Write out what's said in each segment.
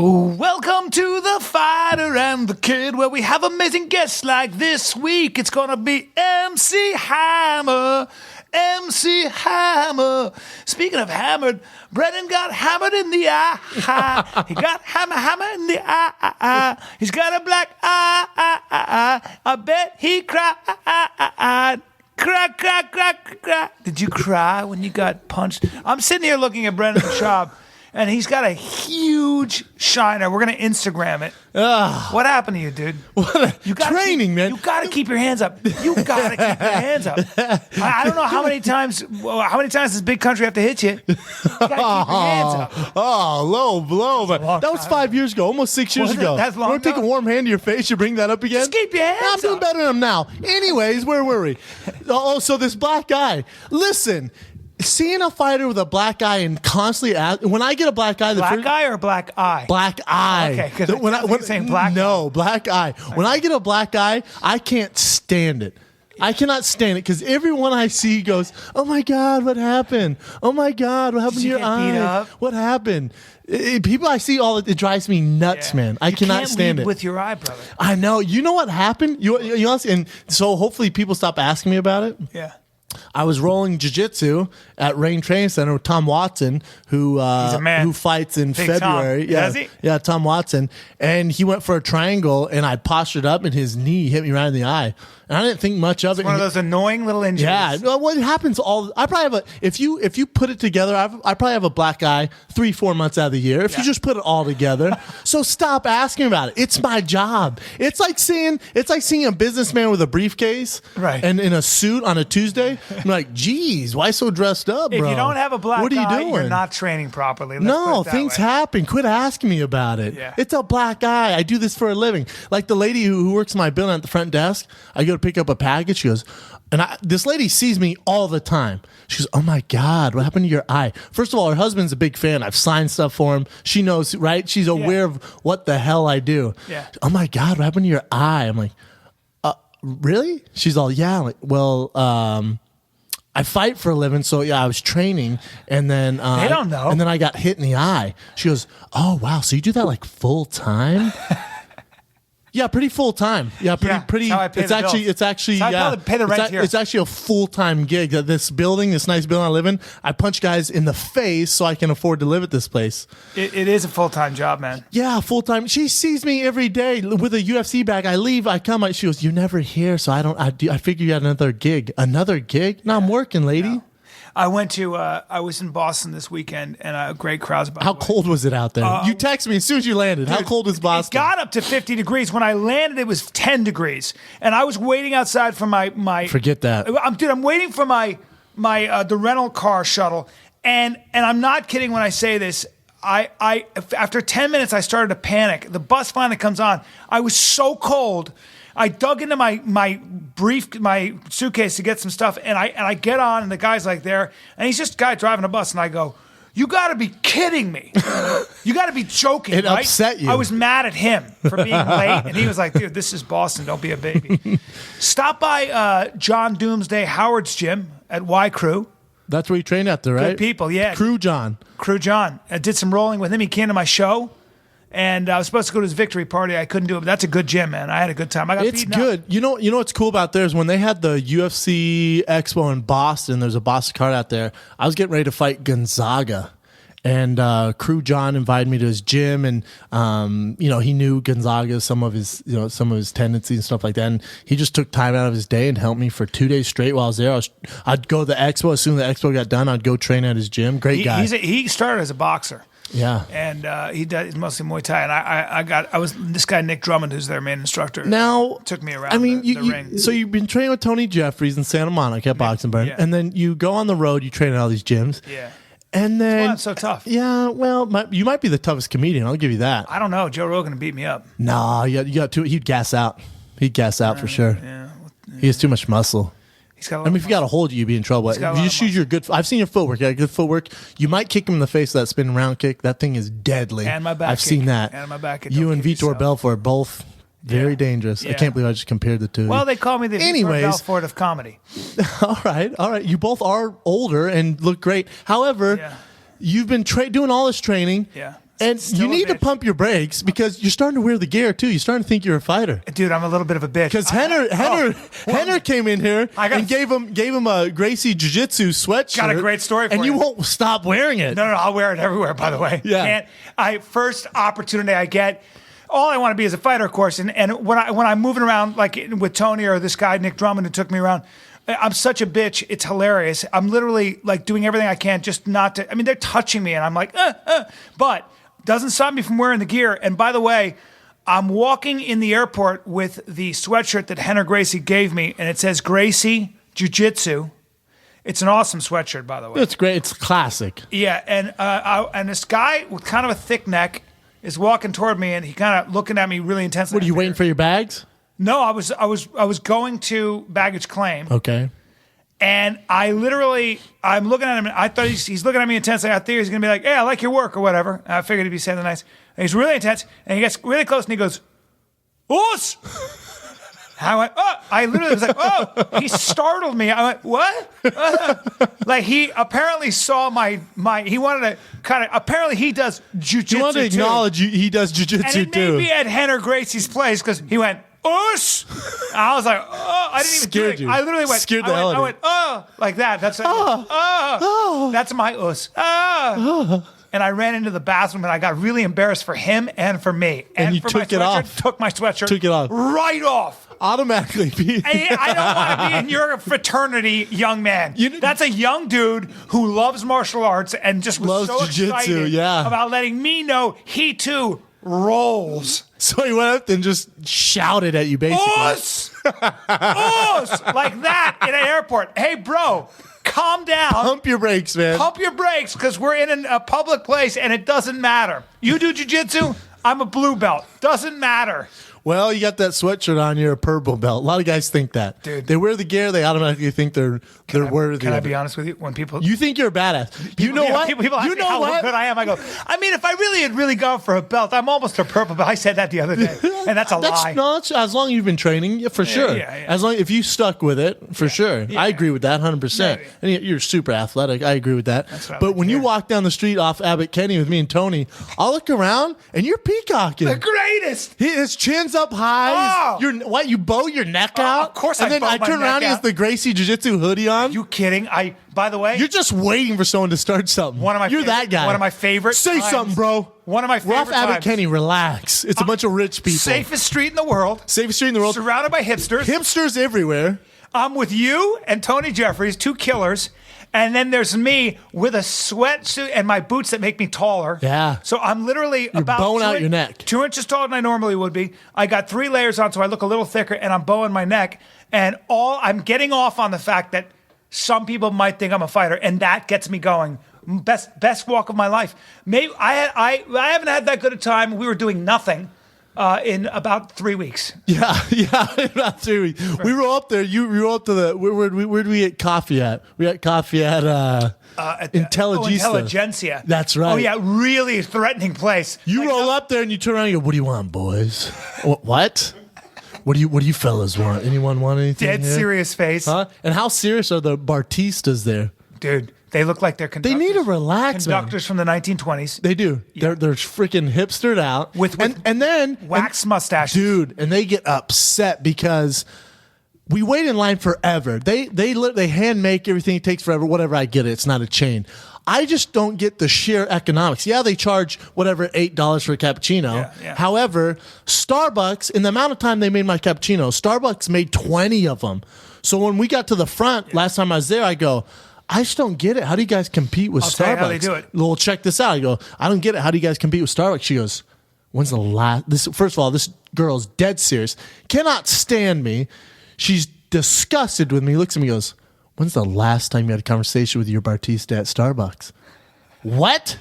Welcome to The Fighter and the Kid, where we have amazing guests like this week. It's going to be MC Hammer. MC Hammer. Speaking of hammered, Brennan got hammered in the eye. He got hammer in the eye. He's got a black eye. I bet he cried. Cry. Did you cry when you got punched? I'm sitting here looking at Brennan Schaub. And he's got a huge shiner. We're going to Instagram it. What happened to you, dude? Training, man. You got to keep your hands up. You got to keep your hands up. I don't know how many times this big country have to hit you. You got to keep your hands up. Oh, low blow. That was 5 years ago, almost 6 years ago. That's long. You want to take a warm hand to your face? You bring that up again? Just keep your hands up. I'm doing better than him now. Anyways, where were we? Oh, so this black guy. Listen. Seeing a fighter with a black eye and constantly when I get a black eye, black eye or black eye? Black eye. Okay, because when saying black. No, black eye. Okay. When I get a black eye, I can't stand it. I cannot stand it because everyone I see goes, "Oh my God, what happened? Oh my God, what happened to your eye? What happened?" People I see it drives me nuts, man. I cannot stand it. With your eye, brother. I know. You know what happened? And so hopefully people stop asking me about it. Yeah. I was rolling Jujitsu at Rain Training Center with Tom Watson, who fights in February. Tom. Does he? Yeah, Tom Watson. And he went for a triangle, and I postured up, and his knee hit me right in the eye. And I didn't think much of it. One of those annoying little injuries. Yeah, well, it happens I probably have if you put it together, I probably have a black eye 3-4 months out of the year. If you just put it all together, so stop asking about it. It's my job. It's like seeing a businessman with a briefcase, right, and in a suit on a Tuesday. I'm like, geez, why so dressed up, bro? If you don't have a black what are you eye, doing? You're not training properly. No, things happen. Quit asking me about it. Yeah. It's a black eye. I do this for a living. Like the lady who works in my building at the front desk, I go to pick up a package. She goes, this lady sees me all the time. She goes, "Oh my God, what happened to your eye?" First of all, her husband's a big fan. I've signed stuff for him. She knows, right? She's aware of what the hell I do. Yeah. "Oh my God, what happened to your eye?" I'm like, really? She's all, "Yeah." I'm like, well, I fight for a living, so yeah, I was training, and then they don't know. And then I got hit in the eye. She goes, "Oh wow, so you do that like full time?" Yeah, pretty full time. Yeah, pretty. It's actually pay the rent here. It's actually a full time gig. This nice building I live in, I punch guys in the face so I can afford to live at this place. It is a full time job, man. Yeah, full time. She sees me every day with a UFC bag. I leave, I come. She goes, "You're never here, so I figure you had another gig." Another gig? No, I'm working, lady. No. I was in Boston this weekend, and a great crowd. How cold was it out there? You texted me as soon as you landed. How cold was Boston? It got up to 50 degrees. When I landed, it was 10 degrees. And I was waiting outside for my Forget that. I'm waiting for the rental car shuttle. And I'm not kidding when I say this. After 10 minutes, I started to panic. The bus finally comes on. I was so cold. I dug into my suitcase to get some stuff, and I get on, and the guy's like there, and he's just a guy driving a bus, and I go, "You got to be kidding me! You got to be joking!" It right? upset you. I was mad at him for being late, and he was like, "Dude, this is Boston. Don't be a baby." Stop by John Doomsday Howard's gym at Y Crew. That's where you train at there, right? Good people, yeah. Crew John. I did some rolling with him. He came to my show. And I was supposed to go to his victory party. I couldn't do it, but that's a good gym, man. I had a good time. It's good. You know what's cool about there is when they had the UFC Expo in Boston, there's a Boston card out there. I was getting ready to fight Gonzaga. And Crew John invited me to his gym, and he knew Gonzaga, some of his tendencies and stuff like that. And he just took time out of his day and helped me for 2 days straight while I was there. I'd go to the expo. As soon as the expo got done, I'd go train at his gym. Great guy. He started as a boxer. Yeah, and he's mostly Muay Thai, and I was this guy Nick Drummond, who's their main instructor. Now took me around. The ring. So you've been training with Tony Jeffries in Santa Monica at Boxing Burn, and then you go on the road. You train at all these gyms. Yeah, and then that's why it's so tough. Yeah, well, you might be the toughest comedian. I'll give you that. I don't know. Joe Rogan would beat me up. Nah, you got to. He'd gas out. He'd gas out for sure. Yeah, he has too much muscle. If you got to hold you'd be in trouble. If you just use your good, I've seen your footwork. You got good footwork. You might kick him in the face with that spinning round kick. That thing is deadly. And my back. I've seen that. And my back. You and Vitor Belfort both very dangerous. Yeah. I can't believe I just compared the two. Well, they call me the Vitor Belfort of comedy. All right. You both are older and look great. However, you've been doing all this training. Yeah. And Still you a need to bitch. pump your brakes because you're starting to wear the gear too. You're starting to think you're a fighter. Dude, I'm a little bit of a bitch. Because Henner came in here and gave him a Gracie Jiu-Jitsu sweatshirt. Got a great story for and you. you won't stop wearing it. No, I'll wear it everywhere, by the way. Yeah. First opportunity I get, all I want to be is a fighter, of course. And when I'm moving around, like with Tony or this guy, Nick Drummond, who took me around, I'm such a bitch. It's hilarious. I'm literally like doing everything I can just not to. I mean, they're touching me, and I'm like, but doesn't stop me from wearing the gear. And by the way, I'm walking in the airport with the sweatshirt that Henner Gracie gave me, and it says Gracie Jiu-Jitsu. It's an awesome sweatshirt, by the way. It's great. It's classic. Yeah, and this guy with kind of a thick neck is walking toward me, and he kind of looking at me really intensely. What are you waiting for your bags? No, I was going to baggage claim. Okay. And I'm looking at him, and I thought he's looking at me intensely. I think he's going to be like, hey, I like your work or whatever. And I figured he'd be saying something nice. And he's really intense, and he gets really close, and he goes, Oos! I went, oh! I literally was like, oh! He startled me. I went, what? Like, he apparently saw he wanted to kind of, apparently he does jujitsu too. You want to acknowledge he does jiu-jitsu and too. it made me at Henner Gracie's place because he went, Oos! I was like, oh, I didn't even Scared do it. you. I literally went, Scared the hell out I of went, oh, like that. That's that's my Oos. And I ran into the bathroom and I got really embarrassed for him and for me. And you for took my it off. Took my sweatshirt. Took it off. Right off. Automatically. I don't want to be in your fraternity, young man. That's a young dude who loves martial arts and just was Loves so jiu-jitsu, excited about letting me know he too rolls. So he went up and just shouted at you, basically. Oos! Oos! Like that in an airport. Hey, bro, calm down. Pump your brakes, man. Pump your brakes because we're in a public place and it doesn't matter. You do jiu-jitsu, I'm a blue belt. Doesn't matter. Well, you got that sweatshirt on, you're a purple belt. A lot of guys think that. Dude. They wear the gear, they automatically think they're worthy. Can I of be it. honest with you? When people You think you're a badass. You know what? People ask You me know how what? good I am. I go, I mean, if I really had really gone for a belt, I'm almost a purple belt. I said that the other day, and that's a lie. No, as long as you've been training, yeah, for sure. yeah. As long if you stuck with it, for sure. I agree with that 100%. Yeah. And you're super athletic. I agree with that. That's what I But like when to you hear. walk down the street off Abbott Kenny with me and Tony, I'll look around and you're peacocking. The greatest. His chin's up high. Oh. You bow your neck out? Of course And I then bow I my turn around, neck he has out. the Gracie Jiu-Jitsu hoodie on. You kidding? By the way, You're just waiting for someone to start something. One of my You're favorite- that guy. one of my favorite Say times- something, bro. One of my We're off favorite Abbott times. Kenny. Relax. It's a bunch of rich people. Safest street in the world. Safest street in the world. Surrounded by hipsters. Hipsters everywhere. I'm with you and Tony Jeffries, two killers. And then there's me with a sweatsuit and my boots that make me taller. Yeah. So I'm literally about bowing out your neck. 2 inches taller than I normally would be. I got 3 layers on, so I look a little thicker, and I'm bowing my neck. And I'm getting off on the fact that some people might think I'm a fighter, and that gets me going. Best walk of my life. Maybe I haven't had that good a time. We were doing nothing. In about 3 weeks. Yeah, about 3 weeks. We roll up there. You roll up to the where'd we get coffee at? We got coffee at Intelligentsia. That's right. Oh yeah, really threatening place. You roll up there and you turn around and you go, "What do you want, boys? What? What do you fellas want? Anyone want anything?" Dead here? serious face. Huh? And how serious are the Bartistas there? Dude, they look like they're They conductors. need to relax, man. Conductors from the 1920s. They do. They're freaking hipstered out and then wax mustaches. dude, and they get upset because we wait in line forever. They hand make everything. It takes forever. Whatever. I get it. It's not a chain. I just don't get the sheer economics. Yeah, they charge whatever $8 for a cappuccino. Yeah. However, Starbucks, in the amount of time they made my cappuccino, Starbucks made 20 of them. So when we got to the front last time I was there, I go, I just don't get it. How do you guys compete with I'll Starbucks? tell you how they do it. Well, check this out. I go, I don't get it. How do you guys compete with Starbucks? She goes, when's the last? First of all, this girl's dead serious. Cannot stand me. She's disgusted with me. Looks at me and goes, when's the last time you had a conversation with your Bartista at Starbucks? What?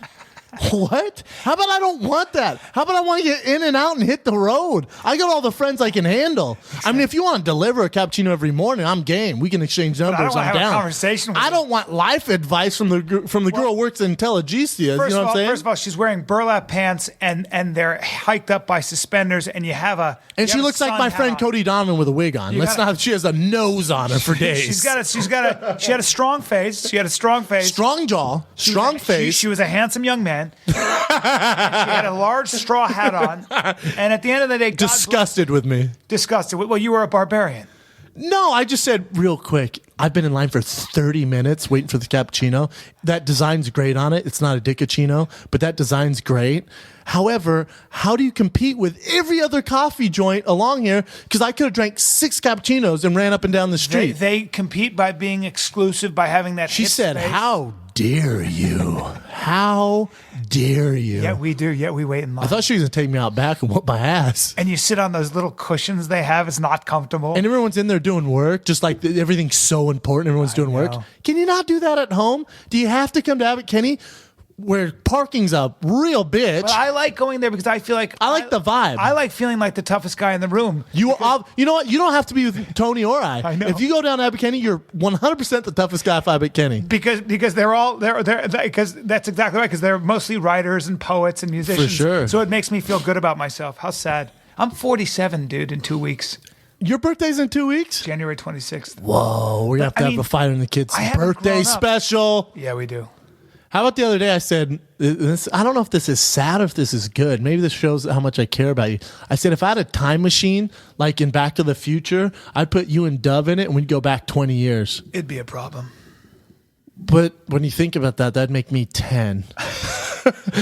What? How about I don't want that? How about I want to get in and out and hit the road? I got all the friends I can handle. I mean, if you want to deliver a cappuccino every morning, I'm game. We can exchange numbers. I don't want I'm to have down. a conversation with I you. don't want life advice from the girl who works in Intelligentsia. You know what I'm saying? First of all, she's wearing burlap pants and they're hiked up by suspenders, and you have a And she looks like my friend Cody Donovan with a wig on. She has a nose on her for days. She had a strong face. She had a strong face. Strong jaw, strong face. She was a handsome young man. man. She had a large straw hat on. And at the end of the day, Disgusted with me. Disgusted. Well, you were a barbarian. No, I just said real quick. I've been in line for 30 minutes waiting for the cappuccino. That design's great on it. It's not a Dickachino, but that design's great. However, how do you compete with every other coffee joint along here? Because I could have drank 6 cappuccinos and ran up and down the street. They compete by being exclusive, by having that. She said, space. "How dare you? How dare you?" Yeah, we do. Yeah, we wait in line. I thought she was going to take me out back and whoop my ass. And you sit on those little cushions they have. It's not comfortable. And everyone's in there doing work, just like everything's so important. Everyone's doing work. Can you not do that at home? Do you have to come to Abbott Kinney, where parking's a real bitch? But I like going there because I feel like I like the vibe. I like feeling like the toughest guy in the room. You know what? You don't have to be with Tony or I. I know. If you go down to Abbott Kinney, you're 100% the toughest guy at Abbott Kinney. Because because that's exactly right. Because they're mostly writers and poets and musicians. For sure. So it makes me feel good about myself. How sad. I'm 47, dude. In 2 weeks, Your birthday's in 2 weeks? January 26th. Whoa, we're going to have a Fighter and the Kids birthday special. Yeah, we do. How about the other day I said, I don't know if this is sad or if this is good. Maybe this shows how much I care about you. I said, if I had a time machine, like in Back to the Future, I'd put you and Dove in it and we'd go back 20 years. It'd be a problem. But when you think about that, that'd make me 10.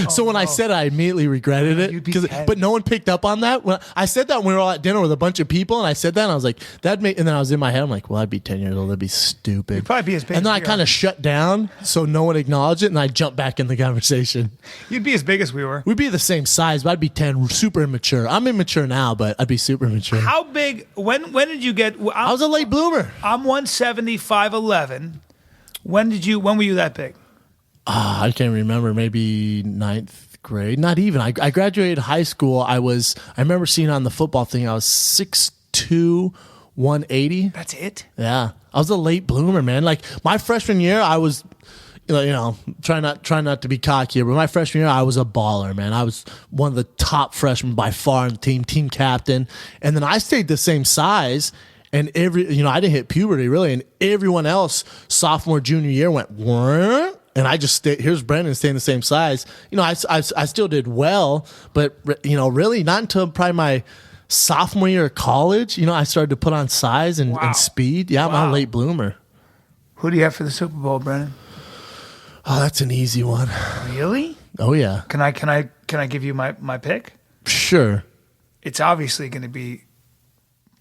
So when I said it, I immediately regretted it. But no one picked up on that. When I said that when we were all at dinner with a bunch of people, and I said that, and I was like, and then I was in my head, I'm like, well, I'd be 10 years old. That'd be stupid. You'd probably be as big And then as I we kind are. of shut down so no one acknowledged it, and I jumped back in the conversation. You'd be as big as we were. We'd be the same size, but I'd be 10, super immature. I'm immature now, but I'd be super immature. How big? When did you get? I was a late bloomer. I'm 170, 5'11". When were you that big? I can't remember. Maybe 9th grade. Not even. I graduated high school. I remember seeing on the football thing, I was 6'2", 180. That's it? Yeah. I was a late bloomer, man. Like my freshman year, I was, try not to be cocky here, but my freshman year, I was a baller, man. I was one of the top freshmen by far on the team captain. And then I stayed the same size. And I didn't hit puberty really. And everyone else, sophomore, junior year went, what? And I just stayed. Here's Brendan staying the same size. I still did well, but really not until probably my sophomore year of college. I started to put on size and speed. Yeah, I'm a late bloomer. Who do you have for the Super Bowl, Brendan? Oh, that's an easy one. Really? Oh yeah. Can I give you my pick? Sure. It's obviously going to be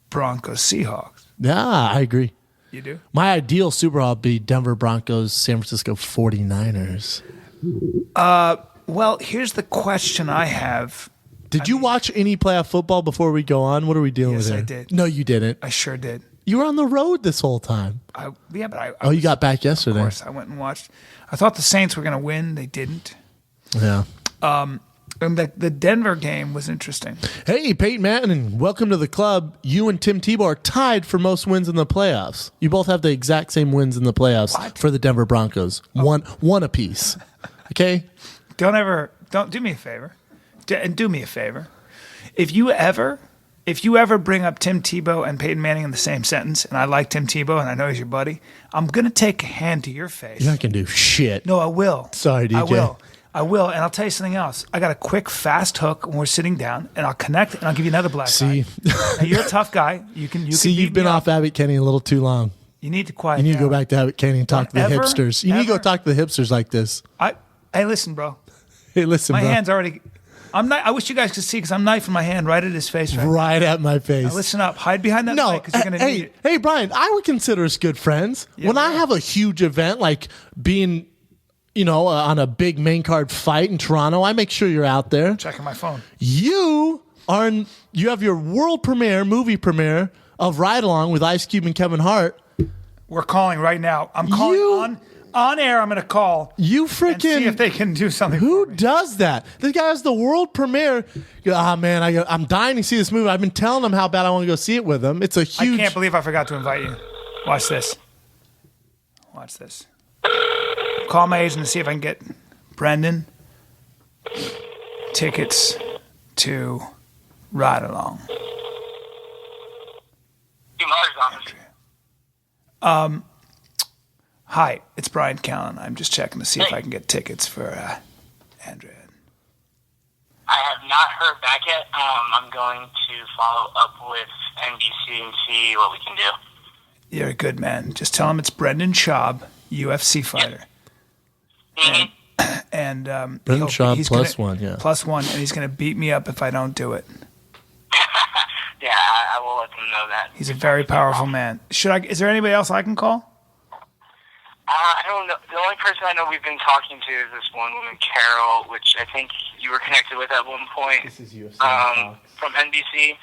Broncos Seahawks. Yeah, I agree. You do? My ideal Super Bowl would be Denver Broncos, San Francisco 49ers. Well, here's the question I have. Did you watch any playoff football before we go on? What are we dealing with here? Yes, I did. No, you didn't. I sure did. You were on the road this whole time. You got back yesterday. Of course, I went and watched. I thought the Saints were going to win. They didn't. Yeah. And the Denver game was interesting. Hey, Peyton Manning, welcome to the club. You and Tim Tebow are tied for most wins in the playoffs. You both have the exact same wins in the playoffs for the Denver Broncos. One apiece. Okay? Don't do me a favor. Do me a favor. If you ever bring up Tim Tebow and Peyton Manning in the same sentence, and I like Tim Tebow and I know he's your buddy, I'm going to take a hand to your face. You're not going to do shit. No, I will. Sorry, DJ. I will, and I'll tell you something else. I got a quick, fast hook when we're sitting down, and I'll connect, and I'll give you another black guy. Now, you're a tough guy. You can you've been off Abbott Kinney a little too long. You need to quiet You need down. to go back to Abbott Kinney and talk to the hipsters. You need to go talk to the hipsters like this. Hey, listen, bro. Hey, listen, my bro. hand's already... I wish you guys could see because I'm knifing my hand right at his face right at my face. Now listen up. Hide behind that mic because you're going to need it. Hey, Brian, I would consider us good friends. Yeah, when I have a huge event like being... on a big main card fight in Toronto, I make sure you're out there. Checking my phone. You have your world movie premiere of Ride Along with Ice Cube and Kevin Hart. We're calling right now. I'm calling on air. I'm going to call. You freaking see if they can do something. Who does that? This guy has the world premiere. Man, I'm dying to see this movie. I've been telling him how bad I want to go see it with him. It's a huge. I can't believe I forgot to invite you. Watch this. Watch this. Call my agent and see if I can get Brendan tickets to Ride Along. Hi, it's Brian Callen. I'm just checking to see if I can get tickets for Andrea. I have not heard back yet. I'm going to follow up with NBC and see what we can do. You're a good man. Just tell him it's Brendan Schaub, UFC fighter. Yep. And Brendan Schaub plus one, yeah. Plus one, and he's going to beat me up if I don't do it. Yeah, I will let them know that. He's a very powerful man. Is there anybody else I can call? I don't know. The only person I know we've been talking to is this one woman, Carol, which I think you were connected with at one point. This is UFC from NBC.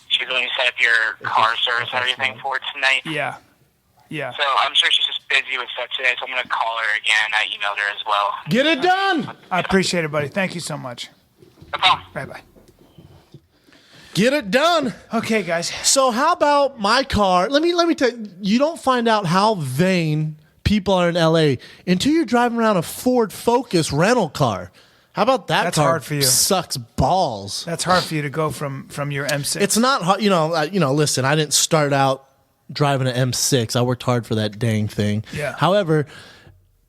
She's going to set up your car service and everything for tonight. Yeah. Yeah. So I'm sure she's just busy with stuff today, so I'm going to call her again. I emailed her as well. Get it done. I appreciate it, buddy. Thank you so much. No problem. Bye-bye. Get it done. Okay, guys. So how about my car? Let me tell you, you don't find out how vain people are in LA until you're driving around a Ford Focus rental car. How about that? That's car hard for you. Sucks balls. That's hard for you to go from your M6. It's not hard. Listen, I didn't start out driving an M6. I worked hard for that dang thing. Yeah. However,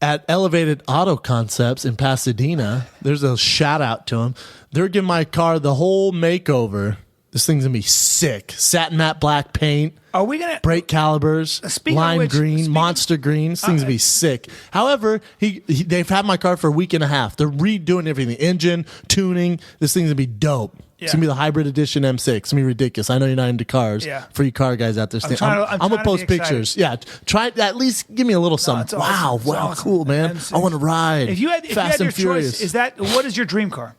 at Elevated Auto Concepts in Pasadena, there's a shout out to them. They're giving my car the whole makeover. This thing's gonna be sick. Satin matte black paint. Are we gonna brake calibers, lime green, monster green? This thing's gonna be sick. However, they've had my car for a week and a half. They're redoing everything, engine tuning. This thing's gonna be dope. Yeah. It's gonna be the hybrid edition M6. It's gonna be ridiculous. I know you're not into cars. Yeah. For you car guys out there, I'm gonna post pictures. Yeah, try at least give me a little something. Awesome. Wow, cool, man. M6. I want to ride. If you had your choice, what is your dream car?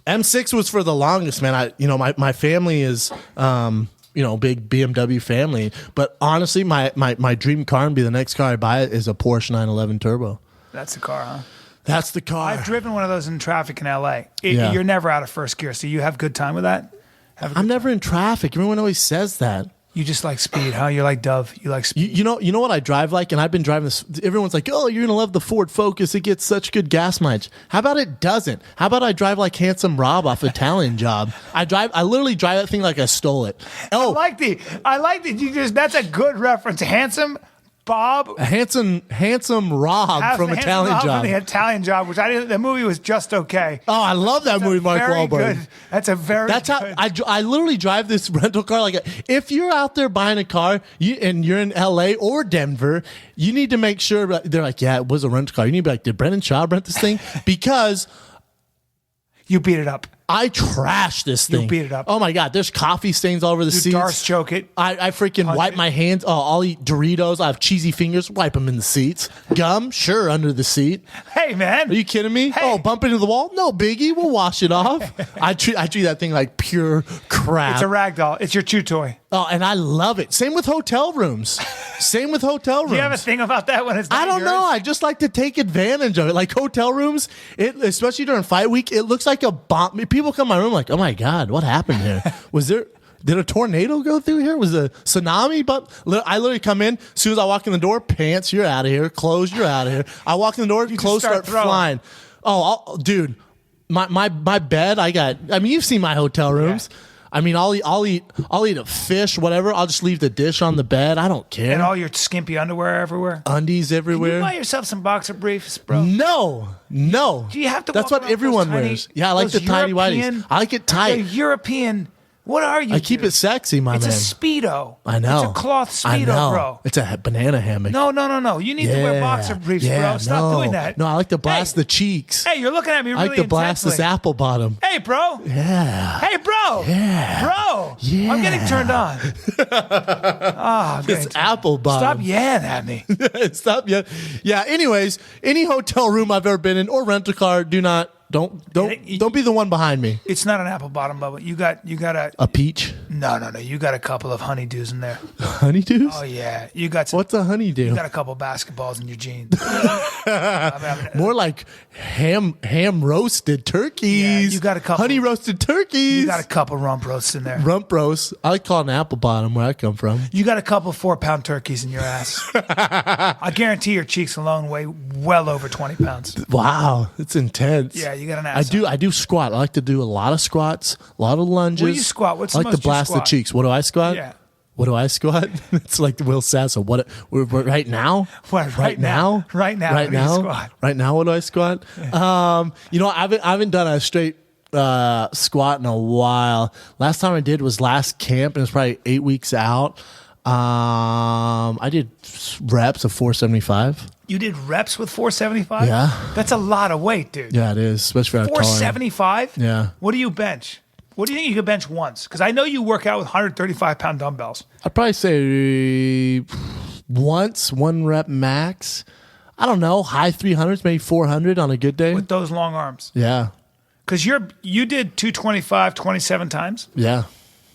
M6 was for the longest, man. My family is, big BMW family. But honestly, my dream car and be the next car I buy is a Porsche 911 Turbo. That's the car, huh? That's the car. I've driven one of those in traffic in LA. Yeah. You're never out of first gear, so you have good time with that? I'm never in traffic. Everyone always says that. You just like speed, huh? You're like Dove. You like speed. You know what I drive like? And I've been driving this. Everyone's like, oh, you're going to love the Ford Focus. It gets such good gas mileage. How about it doesn't? How about I drive like Handsome Rob off Italian Job? I literally drive that thing like I stole it. Oh, I like the. That's a good reference. Handsome Bob. Handsome Rob from Italian Job. From the Italian Job, which the movie was just okay. Oh, I love that movie, Mark Wahlberg. Good. That's how I literally drive this rental car. Like, if you're out there buying a car and you're in LA or Denver, you need to make sure they're like, yeah, it was a rental car. You need to be like, did Brendan Schaub rent this thing? Because you beat it up. I trashed this thing. You beat it up. Oh my God, there's coffee stains all over the seats. Darce choke it. I freaking wipe my hands. Oh, I'll eat Doritos. I have cheesy fingers. Wipe them in the seats. Gum, sure, under the seat. Hey man, are you kidding me? Hey. Oh, bump into the wall? No biggie. We'll wash it off. I treat that thing like pure crap. It's a rag doll. It's your chew toy. Oh, and I love it. Same with hotel rooms. Do you have a thing about that when it's not I don't yours? know. I just like to take advantage of it. Like hotel rooms, especially during fight week, it looks like a bomb. People come to my room like, oh my God, what happened here? Did a tornado go through here? Was a tsunami? But I literally come in, as soon as I walk in the door, pants, you're out of here. Clothes, you're out of here. I walk in the door, clothes start flying. Oh, dude, my bed, you've seen my hotel rooms. Yeah. I mean, I'll eat a fish, whatever. I'll just leave the dish on the bed. I don't care. And all your skimpy underwear everywhere. Undies everywhere. Can you buy yourself some boxer briefs, bro? No. Do you have to? That's what everyone wears. Yeah, I like the tiny whities. I like it tight. European. What are you? I keep it sexy, man. It's a Speedo. I know. It's a cloth Speedo, bro. It's a banana hammock. No. You need to wear boxer briefs, bro. Stop doing that. No, I like to blast the cheeks. Hey, you're looking at me really I like to blast this apple bottom. Hey, bro. Yeah. Hey, bro. Yeah. Bro. Yeah. I'm getting turned on. It's apple bottom. Stop yelling at me. Stop yelling. Yeah, anyways, any hotel room I've ever been in or rental car, don't be the one behind me. It's not an apple bottom, Bubba. You got a peach? No. You got a couple of honeydews in there. Honeydews? Oh yeah. You got some, what's a honeydew? You got a couple basketballs in your jeans. More like ham roasted turkeys. Yeah, you got a couple honey roasted turkeys. You got a couple rump roasts in there. Rump roast. I like calling it apple bottom where I come from. You got a couple 4-pound turkeys in your ass. I guarantee your cheeks alone weigh well over 20 pounds. Wow, it's intense. Yeah, you got an ass. I do squat. I like to do a lot of squats, a lot of lunges. What do you squat? What's I the like most to blast the cheeks. What do I squat? Yeah. What do I squat? It's like the Will Sasso. What? Right now? What? Right now? Right now? What do I squat? Yeah. I haven't done a straight squat in a while. Last time I did was last camp, and it was probably 8 weeks out. I did reps of 475. You did reps with 475? Yeah. That's a lot of weight, dude. Yeah, it is, especially for 475? Yeah. What do you bench? What do you think you could bench once? Because I know you work out with 135-pound dumbbells. I'd probably say once, 1 rep max. I don't know, high 300s, maybe 400 on a good day. With those long arms. Yeah. Because you did 225 27 times. Yeah.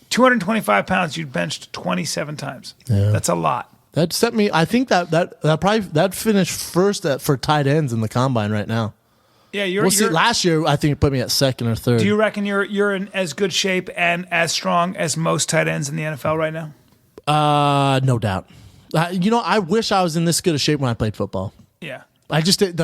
225 pounds, you benched 27 times. Yeah. That's a lot. That set me. I think that finished first for tight ends in the combine right now. Yeah, We'll see. Last year, I think it put me at second or third. Do you reckon you're in as good shape and as strong as most tight ends in the NFL right now? No doubt. I wish I was in this good a shape when I played football. Yeah. I just didn't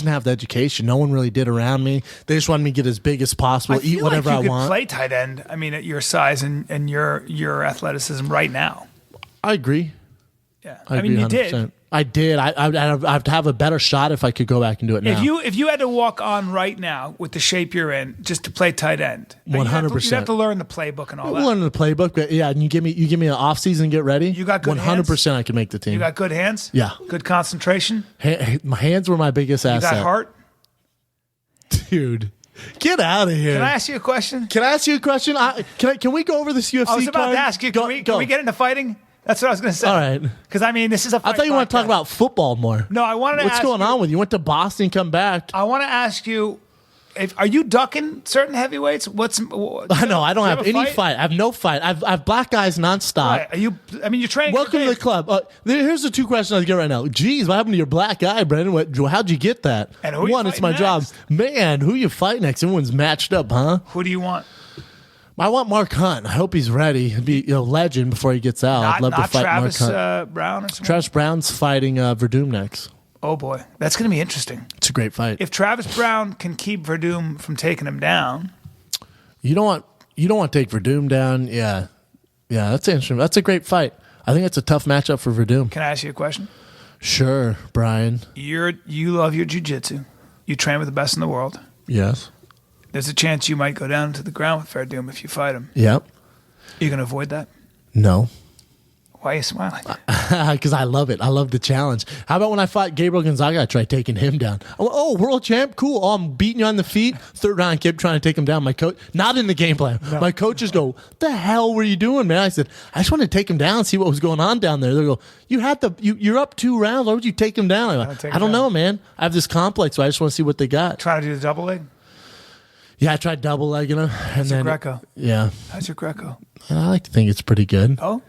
have the education. No one really did around me. They just wanted me to get as big as possible, eat whatever I want. You want. could play tight end. I mean, at your size and your athleticism right now. I agree. Yeah, I mean, you 100%. Did. I did. I'd have a better shot if I could go back and do it now. If you had to walk on right now with the shape you're in, just to play tight end, 100%. You'd have to learn the playbook and all that. Learn the playbook, but yeah, and you give me an off season, get ready. You got good 100%. hands? I can make the team. You got good hands. Yeah. Good concentration. My hands were my biggest asset. You got heart. Dude, get out of here. Can I ask you a question? Can we go over this UFC? I was about card? to ask you. Can we get into fighting? That's what I was going to say. All right. Because, I mean, this is a fight I thought you want to talk podcast. about football more. No, I wanted to What's ask going you, on with you? You went to Boston, come back. I want to ask you, are you ducking certain heavyweights? I know. I don't have any fight. I have no fight. I've black guys nonstop. Right. You're training. Welcome to the club. Here's the 2 questions I get right now. Geez, what happened to your black eye, Brendan? How'd you get that? And who are you One, it's my fighting job. next? Man, who you fight next? Everyone's matched up, huh? Who do you want? I want Mark Hunt. I hope he's ready. He'd be a legend before he gets out. I'd love to fight Travis, Mark Hunt. Brown or something? Travis Brown's fighting Verdum next. Oh, boy. That's going to be interesting. It's a great fight. If Travis Brown can keep Verdum from taking him down. You don't want to take Verdum down. Yeah, that's interesting. That's a great fight. I think it's a tough matchup for Verdum. Can I ask you a question? Sure, Brian. You love your jiu-jitsu. You train with the best in the world. Yes. There's a chance you might go down to the ground with Verdum if you fight him. Yep. You going to avoid that? No. Why are you smiling? Because I love it. I love the challenge. How about when I fought Gabriel Gonzaga, I tried taking him down. Oh, world champ? Cool. Oh, I'm beating you on the feet. 3rd round, I kept trying to take him down. My coach, not in the game plan. No. My coaches go, what the hell were you doing, man? I said, I just wanted to take him down and see what was going on down there. They go, you're up 2 rounds. Why would you take him down? I don't know, man. I have this complex, so I just want to see what they got. Trying to do the double leg? Yeah, I tried double legging him. How's your Greco? Yeah. How's your Greco? I like to think it's pretty good. Oh?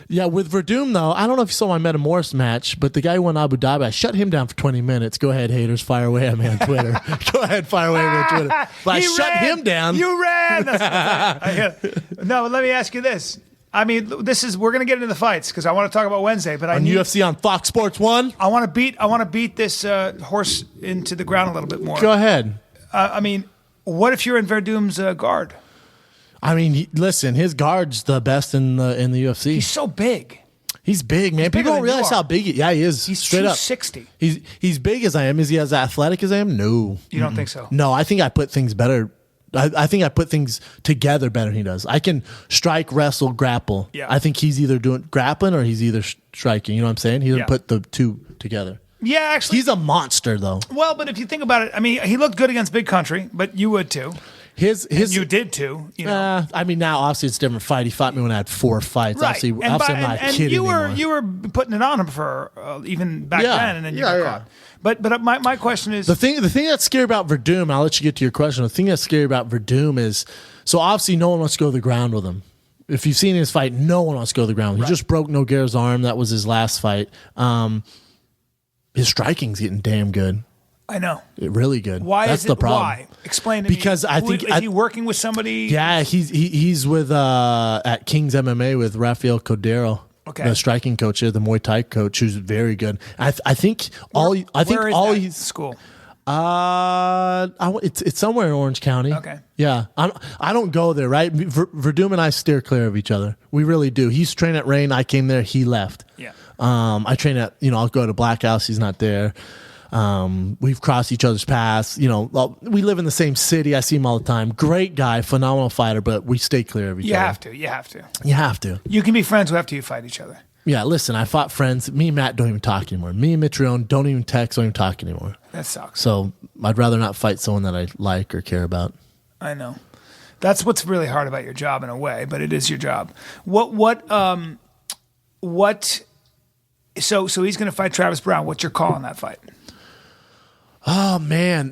Yeah, with Verdum, though, I don't know if you saw my Metamoris match, but the guy who won Abu Dhabi, I shut him down for 20 minutes. Go ahead, haters. Fire away at me on Twitter. Go ahead, fire away at me on Twitter. But I shut him down. You ran. No, let me ask you this. I mean, we're going to get into the fights because I want to talk about Wednesday. But UFC on Fox Sports 1? I want to beat this horse into the ground a little bit more. Go ahead. I mean, what if you're in Verdum's guard? I mean, listen, his guard's the best in the UFC. He's so big. He's big, man. People don't realize how big he is. He's straight up 260. He's big as I am. Is he as athletic as I am? No. You don't think so? No, I think I put things better. I think I put things together better than he does. I can strike, wrestle, grapple. Yeah. I think he's either doing grappling or he's either striking. You know what I'm saying? He doesn't put the 2 together. Yeah, actually. He's a monster, though. Well, but if you think about it, I mean, he looked good against Big Country, but you would too. You did too. You know? I mean, now obviously it's a different fight. He fought me when I had 4 fights. Right. Obviously, I'm not kidding anymore. You were putting it on him for even back then, and then you got caught. But my question is the thing that's scary about Verdum. I'll let you get to your question. The thing that's scary about Verdum is so obviously no one wants to go to the ground with him. If you've seen his fight, no one wants to go to the ground. He just broke Nogueira's arm. That was his last fight. His striking's getting damn good. I know. Really good. Why That's is it? the problem. Why? Explain to because me. I think is he working with somebody? Yeah, he's with at King's MMA with Rafael Cordero. Okay. The striking coach there, the Muay Thai coach, who's very good. I think all he's school. It's somewhere in Orange County. Okay. Yeah, I don't go there. Right, Verdum and I steer clear of each other. We really do. He's trained at Rain. I came there. He left. Yeah. I train at I'll go to Black House. He's not there. We've crossed each other's paths. You know, we live in the same city. I see him all the time. Great guy, phenomenal fighter, but we stay clear of each other. You have to. You have to. You can be friends after you fight each other. Yeah, listen, I fought friends. Me and Matt don't even talk anymore. Me and Mitrione don't even text, don't even talk anymore. That sucks. So I'd rather not fight someone that I like or care about. I know. That's what's really hard about your job in a way, but it is your job. So he's going to fight Travis Brown. What's your call on that fight? Oh man,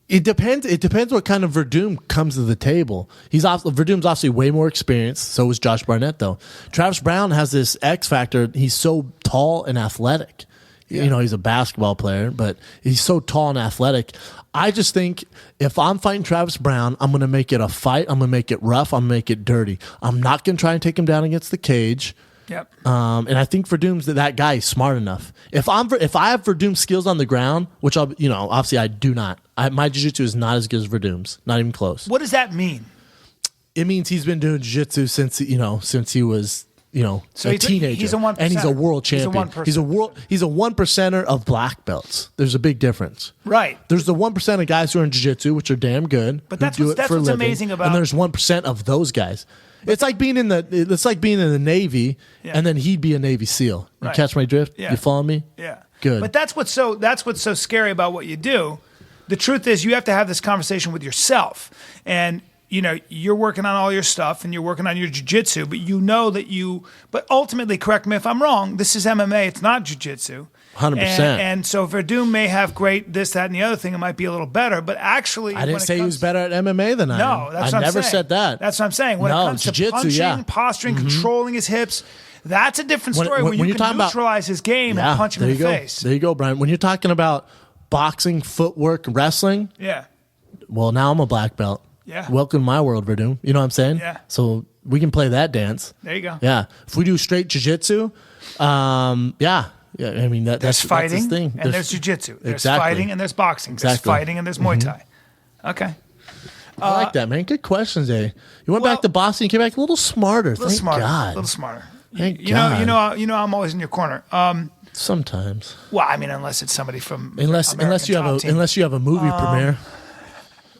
it depends. It depends what kind of Verdum comes to the table. Verdum's obviously way more experienced. So is Josh Barnett, though. Travis Brown has this X factor. He's so tall and athletic. Yeah. You know, he's a basketball player, but he's so tall and athletic. I just think if I'm fighting Travis Brown, I'm going to make it a fight. I'm going to make it rough. I'm going to make it dirty. I'm not going to try and take him down against the cage. Yep. And I think Verdum's that guy is smart enough. If I have Verdum's skills on the ground, which obviously I do not. My jiu-jitsu is not as good as Verdum's, not even close. What does that mean? It means he's been doing jiu-jitsu since he was so a teenager. He's a 1%. And he's a world champion. He's a 1%er of black belts. There's a big difference. Right. There's the 1% of guys who are in jiu-jitsu, which are damn good. But that's what's amazing about. And there's 1% of those guys. It's like being in the Navy, and then he'd be a Navy SEAL. You catch my drift? Yeah. You follow me? Yeah. Good. But that's what's so scary about what you do. The truth is, you have to have this conversation with yourself, and you're working on all your stuff, and you're working on your jiu-jitsu, but ultimately, correct me if I'm wrong. This is MMA. It's not jiu-jitsu. 100%. And so Verdum may have great this, that, and the other thing. It might be a little better, but actually, I didn't say he was better at MMA than I am. No, that's what I'm never saying. said that. That's what I'm saying. When it comes to punching, posturing, controlling his hips, that's a different story. When you can neutralize his game and punch him in the face. There you go, Brian. When you're talking about boxing, footwork, wrestling, well, now I'm a black belt. Yeah. Welcome to my world, Verdum. You know what I'm saying? Yeah. So we can play that dance. There you go. Yeah. If we do straight jiu-jitsu, yeah, I mean that's fighting, that's his thing. And there's jiu-jitsu. There's exactly. fighting and there's boxing. There's exactly. fighting and there's Muay Thai. Okay. I like that, man. Good questions, eh? You went back to boxing, you came back a little smarter. Thank God. A little smarter. Thank God. You know, I'm always in your corner. Sometimes. Well, I mean, unless it's somebody from unless you have a movie premiere.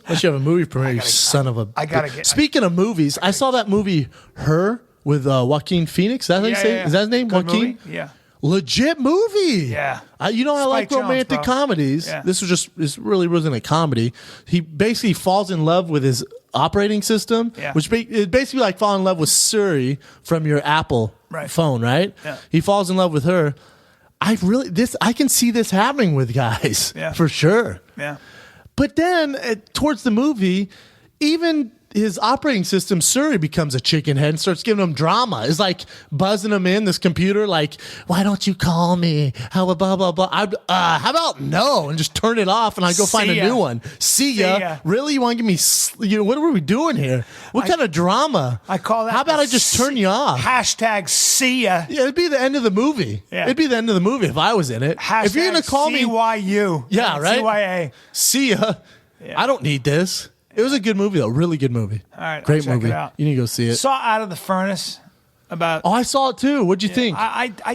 Unless you have a movie premiere, you son of a. I gotta get. Speaking of movies, I saw that movie Her with Joaquin Phoenix. Is that how you say? Is that his name? Good Joaquin. Movie? Yeah. Legit movie. Yeah. I like romantic comedies. Yeah. This really wasn't a comedy. He basically falls in love with his operating system, which is basically like falling in love with Siri from your Apple phone, right? Yeah. He falls in love with her. I can see this happening with guys for sure. Yeah. But then towards the movie, even his operating system, Suri, becomes a chicken head and starts giving him drama. It's like buzzing him in this computer, like, why don't you call me? How blah, blah, blah. How about no? And just turn it off and I go find a new one. See ya. Really? You want to give me, what are we doing here? What kind of drama? I call that. How about I just turn you off? Hashtag see ya. Yeah, it'd be the end of the movie. Yeah. It'd be the end of the movie if I was in it. Hashtag if you're going to call me. CYU. Yeah, right? CYA. See ya. Yeah. I don't need this. It was a good movie, though. Really good movie. All right. Great I'll check movie. It out. You need to go see it. Saw Out of the Furnace. Oh, I saw it too. What'd you think?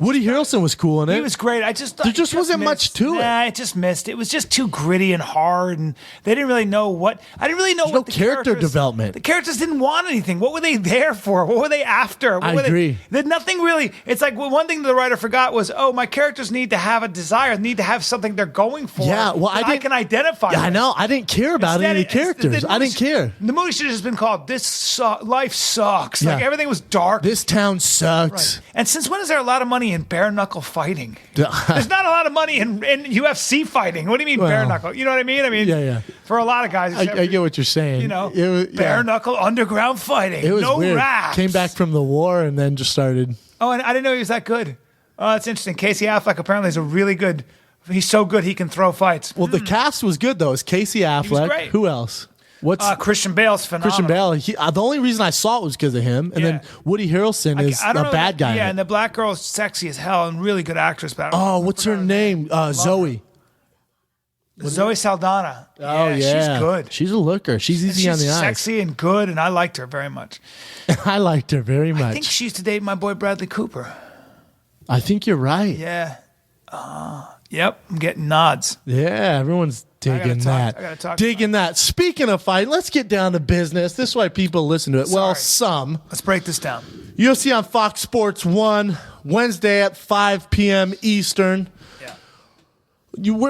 Woody Harrelson was cool in it. He was great. I just thought there just wasn't much to it. Nah, it just missed. It was just too gritty and hard, and they didn't really know what. I didn't really know what the character development. The characters didn't want anything. What were they there for? What were they after? I agree. There's nothing really. It's like one thing the writer forgot was, my characters need to have a desire, need to have something they're going for. Yeah, well, I can identify. Yeah, I know. I didn't care about any of the characters. I didn't care. The movie should have just been called Life Sucks. Like everything was dark. This town sucks. Right. And since when is there a lot of money in bare knuckle fighting? There's not a lot of money in UFC fighting. What do you mean bare knuckle? You know what I mean? I mean, for a lot of guys, I get what you're saying. Bare knuckle underground fighting. It was weird. Raps. Came back from the war and then just started. Oh, and I didn't know he was that good. Oh, that's interesting. Casey Affleck apparently is a really good. He's so good he can throw fights. Well, the cast was good though. It's Casey Affleck. He was great. Who else? Christian Bale's phenomenal. Christian Bale. The only reason I saw it was because of him. And then Woody Harrelson is the bad guy. Yeah, and the black girl's sexy as hell and really good actress. But what's her name? Zoe. Zoe Saldana. Oh, yeah. She's good. She's a looker. She's easy on the eyes. She's sexy and good, and I liked her very much. I liked her very much. I think she used to date my boy Bradley Cooper. I think you're right. Yeah. Yep, I'm getting nods. Yeah, everyone's digging that. I gotta talk digging that. Speaking of fight, let's get down to business. This is why people listen to it. Well, some. Let's break this down. UFC on Fox Sports 1, Wednesday at 5 p.m. Eastern. Yeah.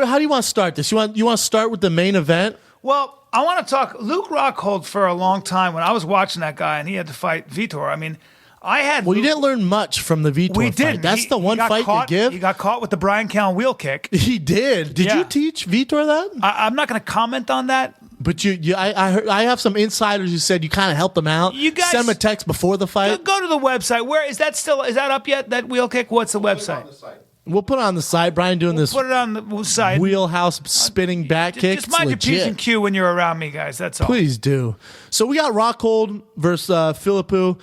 How do you want to start this? You want to start with the main event? Well, I want to talk Luke Rockhold for a long time when I was watching that guy and he had to fight Vitor. I mean, Well, you didn't learn much from the Vitor We fight. didn't. That's the one fight caught, you give. He got caught with the Brian Callen wheel kick. He did. Did you teach Vitor that? I'm not going to comment on that. But I have some insiders who said you kind of helped them out. You guys send them a text before the fight. Go to the website. Where is that up yet? That wheel kick? What's the website? We'll put it on the site. Brian doing this. Put it on the site. Wheelhouse spinning back kick. Just mind your P's and Q when you're around me, guys. That's all. Please do. So we got Rockhold versus Philippou.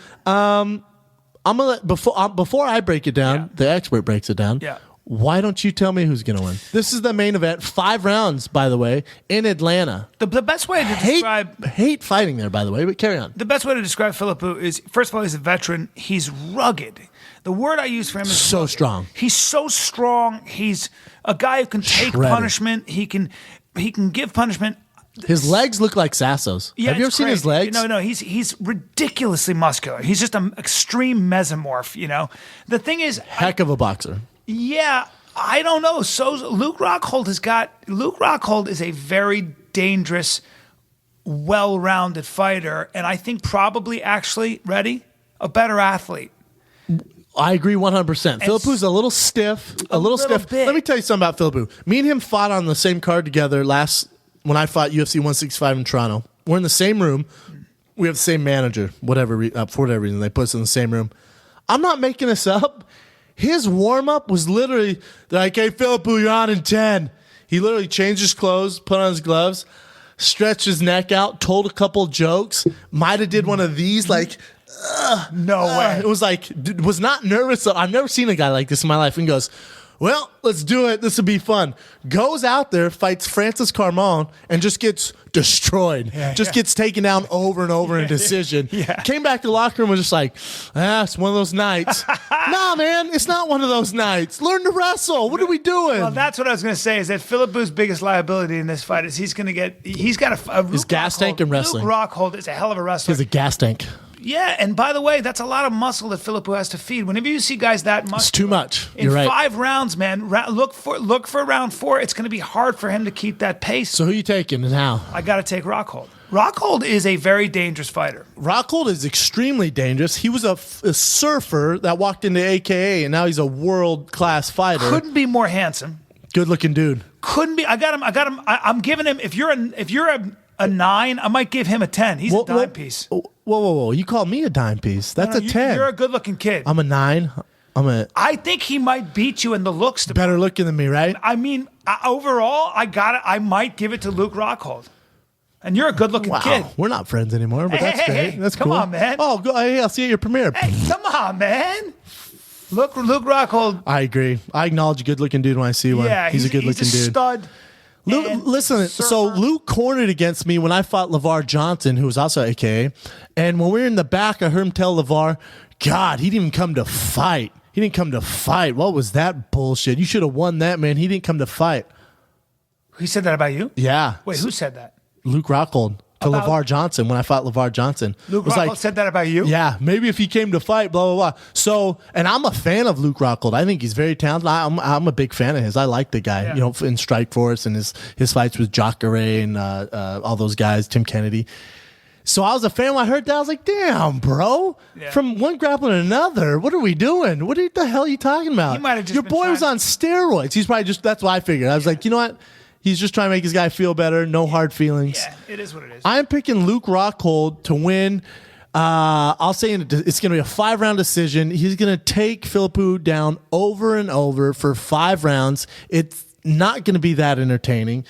I'm gonna let, before I break it down, the expert breaks it down. Yeah. Why don't you tell me who's gonna win? This is the main event. 5 rounds, by the way, in Atlanta. The best way to describe hate fighting there, by the way. But carry on. the best way to describe Philippou is, first of all, he's a veteran. He's rugged. The word I use for him is So rugged. strong. He's so strong. He's a guy who can take Shredded. punishment. He can give punishment. His legs look like Sasso's. Yeah, Have you ever it's seen his crazy. legs? No, he's ridiculously muscular. He's just an extreme mesomorph. The thing is, Heck of a boxer. yeah, I don't know. So Luke Rockhold is a very dangerous, well-rounded fighter, and I think probably actually a better athlete. I agree 100%. Philippou's a little stiff. A little stiff. bit. Let me tell you something about Philippou. Me and him fought on the same card together when I fought UFC 165 in Toronto. We're in the same room. We have the same manager, for whatever reason. They put us in the same room. I'm not making this up. His warm-up was literally like, hey, Philippou, you're on in 10. He literally changed his clothes, put on his gloves, stretched his neck out, told a couple jokes, might have did one of these, like... No way. It was like, was not nervous. I've never seen a guy like this in my life. And goes, well, let's do it. This will be fun. Goes out there, fights Francis Carmon, and just gets destroyed. Gets taken down over and over in a decision. Yeah. Came back to the locker room and was just like, it's one of those nights. Nah, man, it's not one of those nights. Learn to wrestle. What are we doing? Well, that's what I was going to say. Is that Philippou's biggest liability in this fight is he's got a His gas tank in wrestling. Luke Rockhold is a hell of a wrestler. He's a gas tank. Yeah, and by the way, that's a lot of muscle that Philippou has to feed. Whenever you see guys that muscular, It's too much. In You're right. 5 rounds, man, look for round 4. It's going to be hard for him to keep that pace. So who you taking and how? I got to take Rockhold. Rockhold is a very dangerous fighter. Rockhold is extremely dangerous. He was a surfer that walked into AKA, and now he's a world-class fighter. Couldn't be more handsome. Good-looking dude. Couldn't be. I got him. I'm giving him. If you're a 9, I might give him a 10. He's a dime piece. Whoa. You call me a dime piece. That's a 10. You're a good-looking kid. I'm a 9. I think he might beat you in the looks. Better looking than me, right? I mean, overall, I might give it to Luke Rockhold. And you're a good-looking kid. We're not friends anymore, but that's great. That's come cool. on, man. Oh, hey, I'll see you at your premiere. Hey, come on, man. Luke Rockhold. I agree. I acknowledge a good-looking dude when I see one. Yeah, he's a good-looking dude. Stud. Listen, so Luke cornered against me when I fought LeVar Johnson, who was also AKA. And when we were in the back, I heard him tell LeVar, God, he didn't even come to fight. He didn't come to fight. What was that bullshit? You should have won that, man. He didn't come to fight. He said that about you? Yeah. Wait, who said that? Luke Rockhold to LeVar Johnson when I fought LeVar Johnson. Luke Rockhold said that about you? Yeah, maybe if he came to fight, blah, blah, blah. So, and I'm a fan of Luke Rockhold. I think he's very talented. I'm a big fan of his. I like the guy, in Strikeforce and his fights with Jacare and all those guys, Tim Kennedy. So I was a fan when I heard that. I was like, damn, bro. Yeah. From one grappler to another, what are we doing? What the hell are you talking about? He might have just Your boy was on steroids. He's probably that's what I figured. I was like, you know what? He's just trying to make his guy feel better. No hard feelings. Yeah, it is what it is. I'm picking Luke Rockhold to win. I'll say it's going to be a 5-round decision. He's going to take Philippou down over and over for 5 rounds. It's not going to be that entertaining.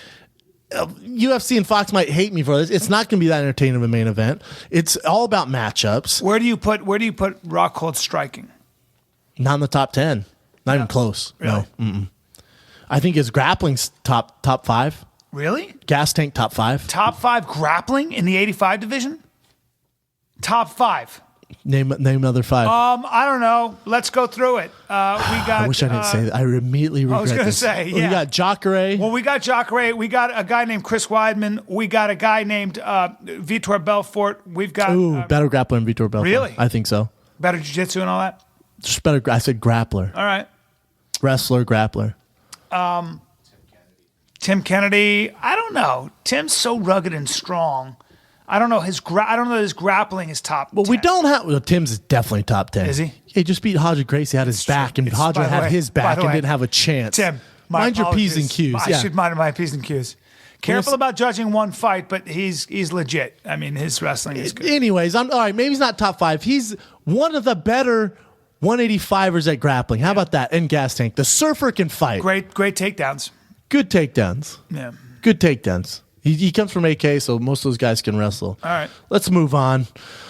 UFC and Fox might hate me for this. It's not going to be that entertaining of a main event. It's all about matchups. Where do you put Rockhold striking? Not in the top 10. Not even close. Really? No. I think his grappling's top 5. Really? Gas tank top 5. Top 5 grappling in the 85 division? Top 5. Name another 5. I don't know. Let's go through it. We got. I wish I didn't say that. I immediately regret I was going to this. say, yeah. We got Jacare. Well, we got Jacare. We got a guy named Chris Weidman. We got a guy named Vitor Belfort. We've got better grappler than Vitor Belfort. Really? I think so. better jiu-jitsu and all that. Just better. I said grappler. All right. Wrestler, grappler. Tim Kennedy. I don't know. Tim's so rugged and strong. I don't know his grappling is top. Well, 10. we don't have. Well, Tim's is definitely top 10. Is he? He just beat Hodger Gracie, had his back, and Hodger had his back and didn't have a chance. Tim, mind your P's and Q's. I should mind my P's and Q's. Careful about judging one fight, but he's legit. I mean, his wrestling is good. Anyways, all right. Maybe he's not top 5. He's one of the better 185ers at grappling. How about that? And gas tank. The surfer can fight. Great takedowns. Good takedowns. Yeah. Good takedowns. He comes from AK, so most of those guys can wrestle. All right. Let's move on.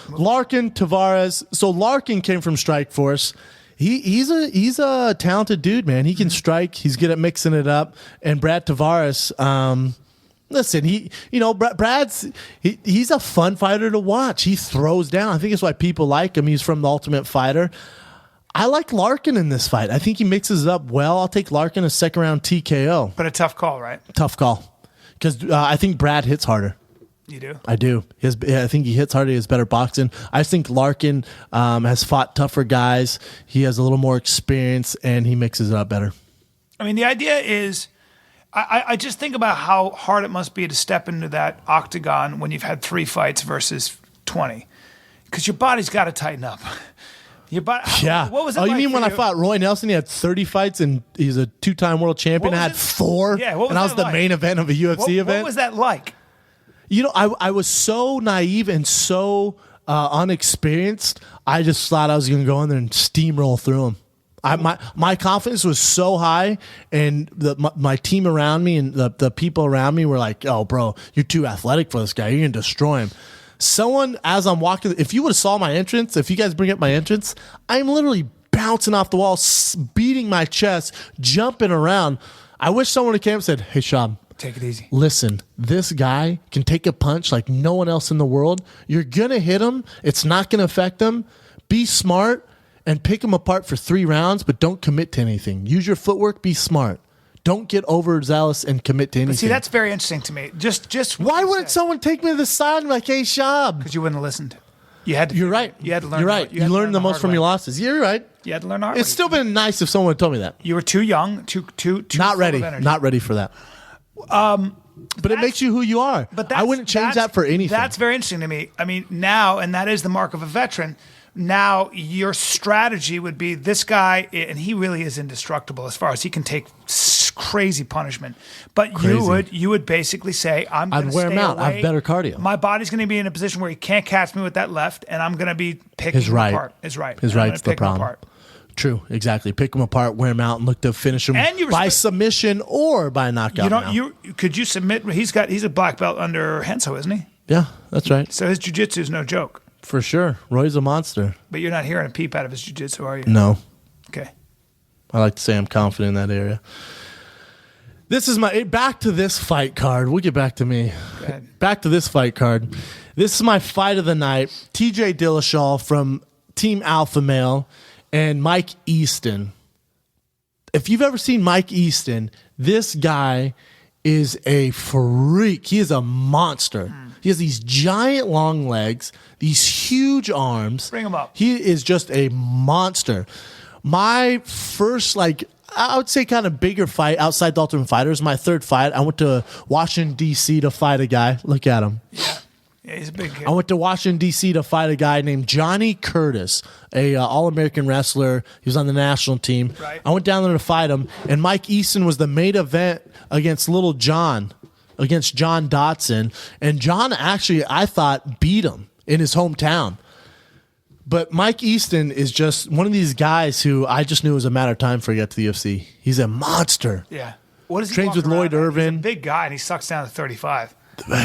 Larkin, Tavares. So Larkin came from Strikeforce. He's a talented dude, man. He can strike. He's good at mixing it up. And Brad Tavares, listen, Brad's he's a fun fighter to watch. He throws down. I think that's why people like him. He's from The Ultimate Fighter. I like Larkin in this fight. I think he mixes it up well. I'll take Larkin a second round TKO. But a tough call, right? Tough call. Because I think Brad hits harder. You do? I do. I think he hits harder. He has better boxing. I think Larkin has fought tougher guys. He has a little more experience, and he mixes it up better. I mean, the idea is, I just think about how hard it must be to step into that octagon when you've had 3 fights versus 20. Because your body's got to tighten up. Your body, yeah. What was it you like mean for when I you? fought Roy Nelson, he had 30 fights, and he's a 2-time world champion. I had 4, Yeah, what was and I was that the like? main event of a UFC event. What was that like? You know, I was so naive and so unexperienced. I just thought I was going to go in there and steamroll through him. My confidence was so high, and my team around me and the people around me were like, "Oh, bro, you're too athletic for this guy. You're going to destroy him." Someone, as I'm walking, if you would have saw my entrance, if you guys bring up my entrance, I'm literally bouncing off the wall, beating my chest, jumping around. I wish someone would have came and said, "Hey, Shab, take it easy. Listen, this guy can take a punch like no one else in the world. You're going to hit him. It's not going to affect him. Be smart and pick him apart for 3 rounds, but don't commit to anything. Use your footwork. Be smart. Don't get overzealous and commit to anything." But see, that's very interesting to me. Just why wouldn't someone take me to the side and be like, "Hey, Shab"? Because you wouldn't have listened. You had to. You're right. You had to learn. You're right. You learned the most from your losses. You're right. You had to learn hard. It's still been nice if someone had told me that. You were too young, too Not full ready. of energy. Not ready for that. But it makes you who you are. But I wouldn't change that for anything. That's very interesting to me. I mean, now, and that is the mark of a veteran. Now, your strategy would be this guy, and he really is indestructible as far as he can take crazy punishment. But you would basically say, "I'm going to I'd wear him out. I have better cardio. My body's going to be in a position where he can't catch me with that left, and I'm going to be picking His him right. apart." His right. His And I'm right's gonna the pick him problem. apart. True, exactly. Pick him apart, wear him out, and look to finish him And you by respect- submission or by knockout. Could you submit? He's a black belt under Henso, isn't he? Yeah, that's right. So his jiu-jitsu is no joke. For sure. Roy's a monster. But you're not hearing a peep out of his jiu-jitsu, are you? No. Okay. I like to say I'm confident in that area. This is back to this fight card. We'll get back to me. Go ahead. Back to this fight card. This is my fight of the night. TJ Dillashaw from Team Alpha Male and Mike Easton. If you've ever seen Mike Easton, this guy is a freak. He is a monster. He has these giant long legs, these huge arms. Bring him up. He is just a monster. My first, I would say kind of bigger fight outside the Ultimate Fighter is my 3rd fight. I went to Washington, D.C. to fight a guy. Look at him. Yeah, he's a big kid. I went to Washington, D.C. to fight a guy named Johnny Curtis, a All-American wrestler. He was on the national team. Right. I went down there to fight him, and Mike Easton was the main event against Little John, against John Dotson. And John actually, I thought, beat him in his hometown. But Mike Easton is just one of these guys who I just knew it was a matter of time for he got to the UFC. He's a monster. Yeah. What is he Trains walking with Lloyd around at? Irvin. He's a big guy, and he sucks down to 35.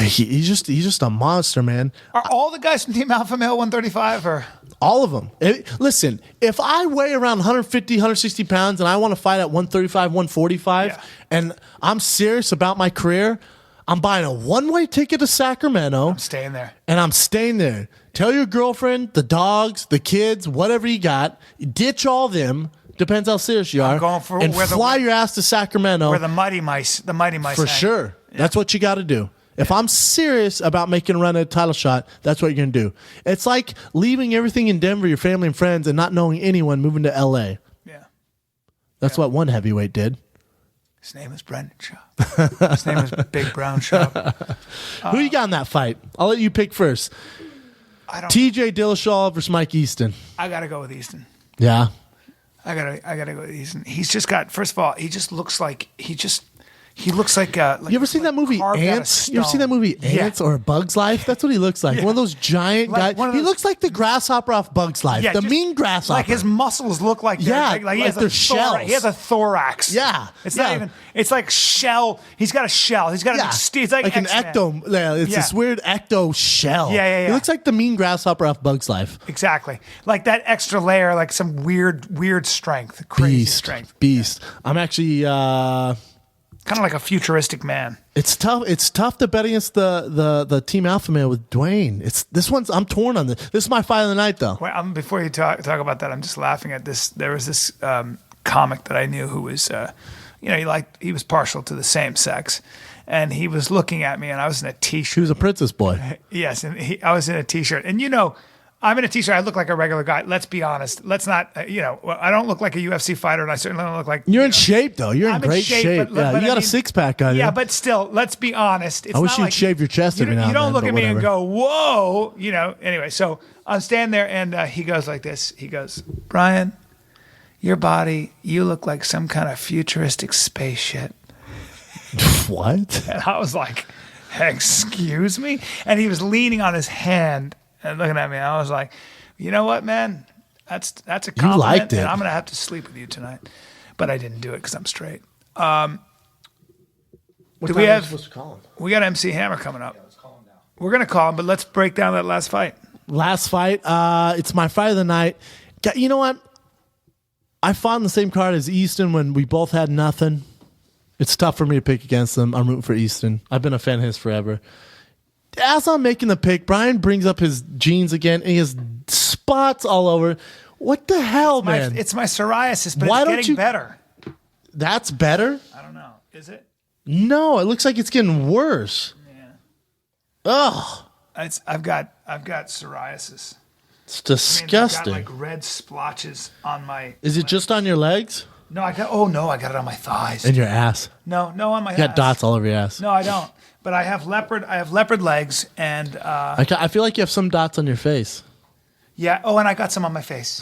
He's just a monster, man. Are all the guys from Team Alpha Male 135? Or All of them. Listen, if I weigh around 150, 160 pounds and I want to fight at 135, 145, Yeah. and I'm serious about my career, I'm buying a one-way ticket to Sacramento. I'm staying there. And I'm staying there. Tell your girlfriend, the dogs, the kids, whatever you got, ditch all them. Depends how serious you are. Going for and fly your ass to Sacramento. Where the Mighty Mice for hang. sure. Yeah. That's what you got to do. If I'm serious about making a run at a title shot, that's what you're going to do. It's like leaving everything in Denver, your family and friends, and not knowing anyone, moving to L.A. Yeah. That's what one heavyweight did. His name is Brendan Schaub. His name is Big Brown Schaub. Who you got in that fight? I'll let you pick first. TJ Dillashaw versus Mike Easton. I got to go with Easton. Yeah. I gotta go with Easton. He's just got. First of all, he just looks like he looks like. Like you ever seen that movie carved out of Ants? You ever seen stone. that movie Ants or A Bug's Life? That's what he looks like. Yeah. One of those giant Like guys. one of He those- looks like the grasshopper off Bug's Life. Yeah, the just mean grasshopper. Like his muscles look like Yeah, he like has they're a shells. He has a thorax. Yeah, it's yeah. not even. It's like shell. He's got a shell. He's got it's like an X-Men. ecto. Yeah, it's Yeah. this weird ecto shell. Yeah. He looks like the mean grasshopper off Bug's Life. Exactly, like that extra layer, like some weird strength, crazy strength. Beast. I'm actually. Kind of like a futuristic man. It's tough. It's tough to bet against the Team Alpha male with Dwayne. I'm torn on this. This is my fight of the night, though. Well, before you talk about that, I'm just laughing at this. There was this comic that I knew who was, he was partial to the same sex, and he was looking at me, and I was in a t-shirt. He was a princess boy. Yes, and I was in a t-shirt, and I'm in a t-shirt. I look like a regular guy. Let's be honest. Let's not, I don't look like a UFC fighter, and I certainly don't look like. You're in shape, though. You're in I'm great shape. but You got a six-pack on you. Yeah, but still, let's be honest. It's I wish not you'd like shave your chest every now and You don't then, look but at me and whatever. go, whoa, Anyway, so I'm standing there, and he goes like this. He goes, Brian, your body, you look like some kind of futuristic space shit. What? And I was like, excuse me? And he was leaning on his hand and looking at me. I was like, you know what, man? That's a compliment. liked it. And I'm going to have to sleep with you tonight. But I didn't do it because I'm straight. What do time we are have- supposed to call him? We got MC Hammer coming up. We're going to call him, but let's break down that last fight. Last fight. It's my fight of the night. You know what? I fought in the same card as Easton when we both had nothing. It's tough for me to pick against them. I'm rooting for Easton. I've been a fan of his forever. As I'm making the pick, Brian brings up his jeans again, and he has spots all over. What the hell, man? It's my psoriasis, but Why it's don't getting you- better. That's better? I don't know. Is it? No, it looks like it's getting worse. Yeah. Ugh. I've got psoriasis. It's I mean, disgusting. I've got like red splotches on my. Is it just on your legs? No, I got it on my thighs. And your ass? No, on my. You got dots all over your ass. No, I don't. But I have leopard legs, and I feel like you have some dots on your face. yeah. Oh, and I got some on my face.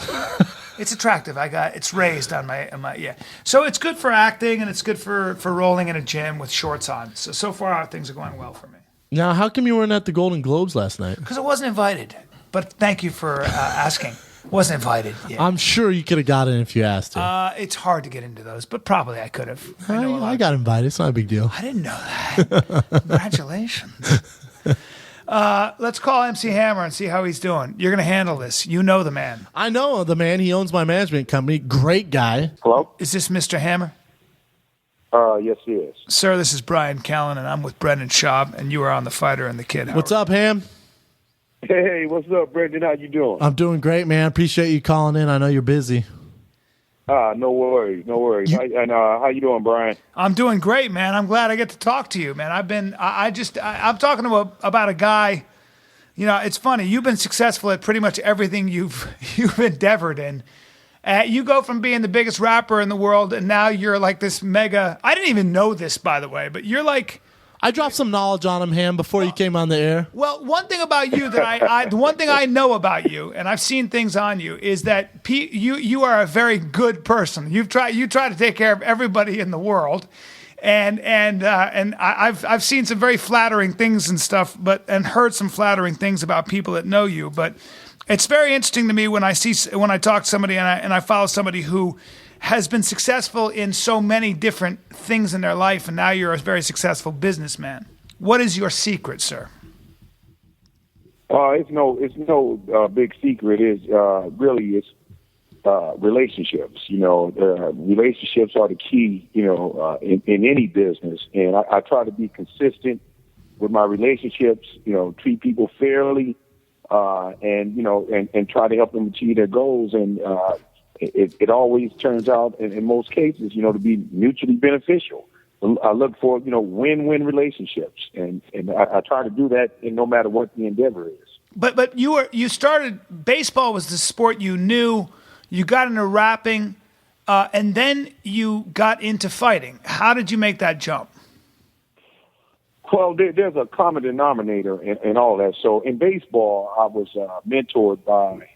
It's attractive. It's raised on my yeah. So it's good for acting, and it's good for rolling in a gym with shorts on. So far things are going well for me. Now, how come you weren't at the Golden Globes last night? Because I wasn't invited. But thank you for asking. Wasn't invited. Yeah. I'm sure you could have got in if you asked to. It's hard to get into those, but probably I could have. I got invited. It's not a big deal. I didn't know that. Congratulations. Let's call MC Hammer and see how he's doing. You're going to handle this. You know the man. I know the man. He owns my management company. Great guy. Hello? Is this Mr. Hammer? Yes, he is. Sir, this is Brian Callen, and I'm with Brendan Schaub, and you are on The Fighter and the Kid. What's up, Ham? Hey, what's up, Brendan? How you doing? I'm doing great, man. Appreciate you calling in. I know you're busy. No worries. How you doing, Brian? I'm doing great, man. I'm glad I get to talk to you, man. I'm talking about a guy. It's funny. You've been successful at pretty much everything you've endeavored in. You go from being the biggest rapper in the world, and now you're like this mega. I didn't even know this, by the way, but you're like. I dropped some knowledge on him, Ham, before you came on the air. Well, one thing about you that the one thing I know about you, and I've seen things on you, is that you are a very good person. You try to take care of everybody in the world, and I've seen some very flattering things and stuff, and heard some flattering things about people that know you. But it's very interesting to me when I talk to somebody and I follow somebody who has been successful in so many different things in their life, and now you're a very successful businessman. What is your secret, sir? It's no big secret. It's relationships. Relationships are the key. In any business, and I try to be consistent with my relationships, treat people fairly, and try to help them achieve their goals. And it always turns out, in most cases, to be mutually beneficial. I look for, win-win relationships, and I try to do that in no matter what the endeavor is. But you started, baseball was the sport you knew, you got into rapping, and then you got into fighting. How did you make that jump? Well, there's a common denominator in all that. So in baseball, I was mentored by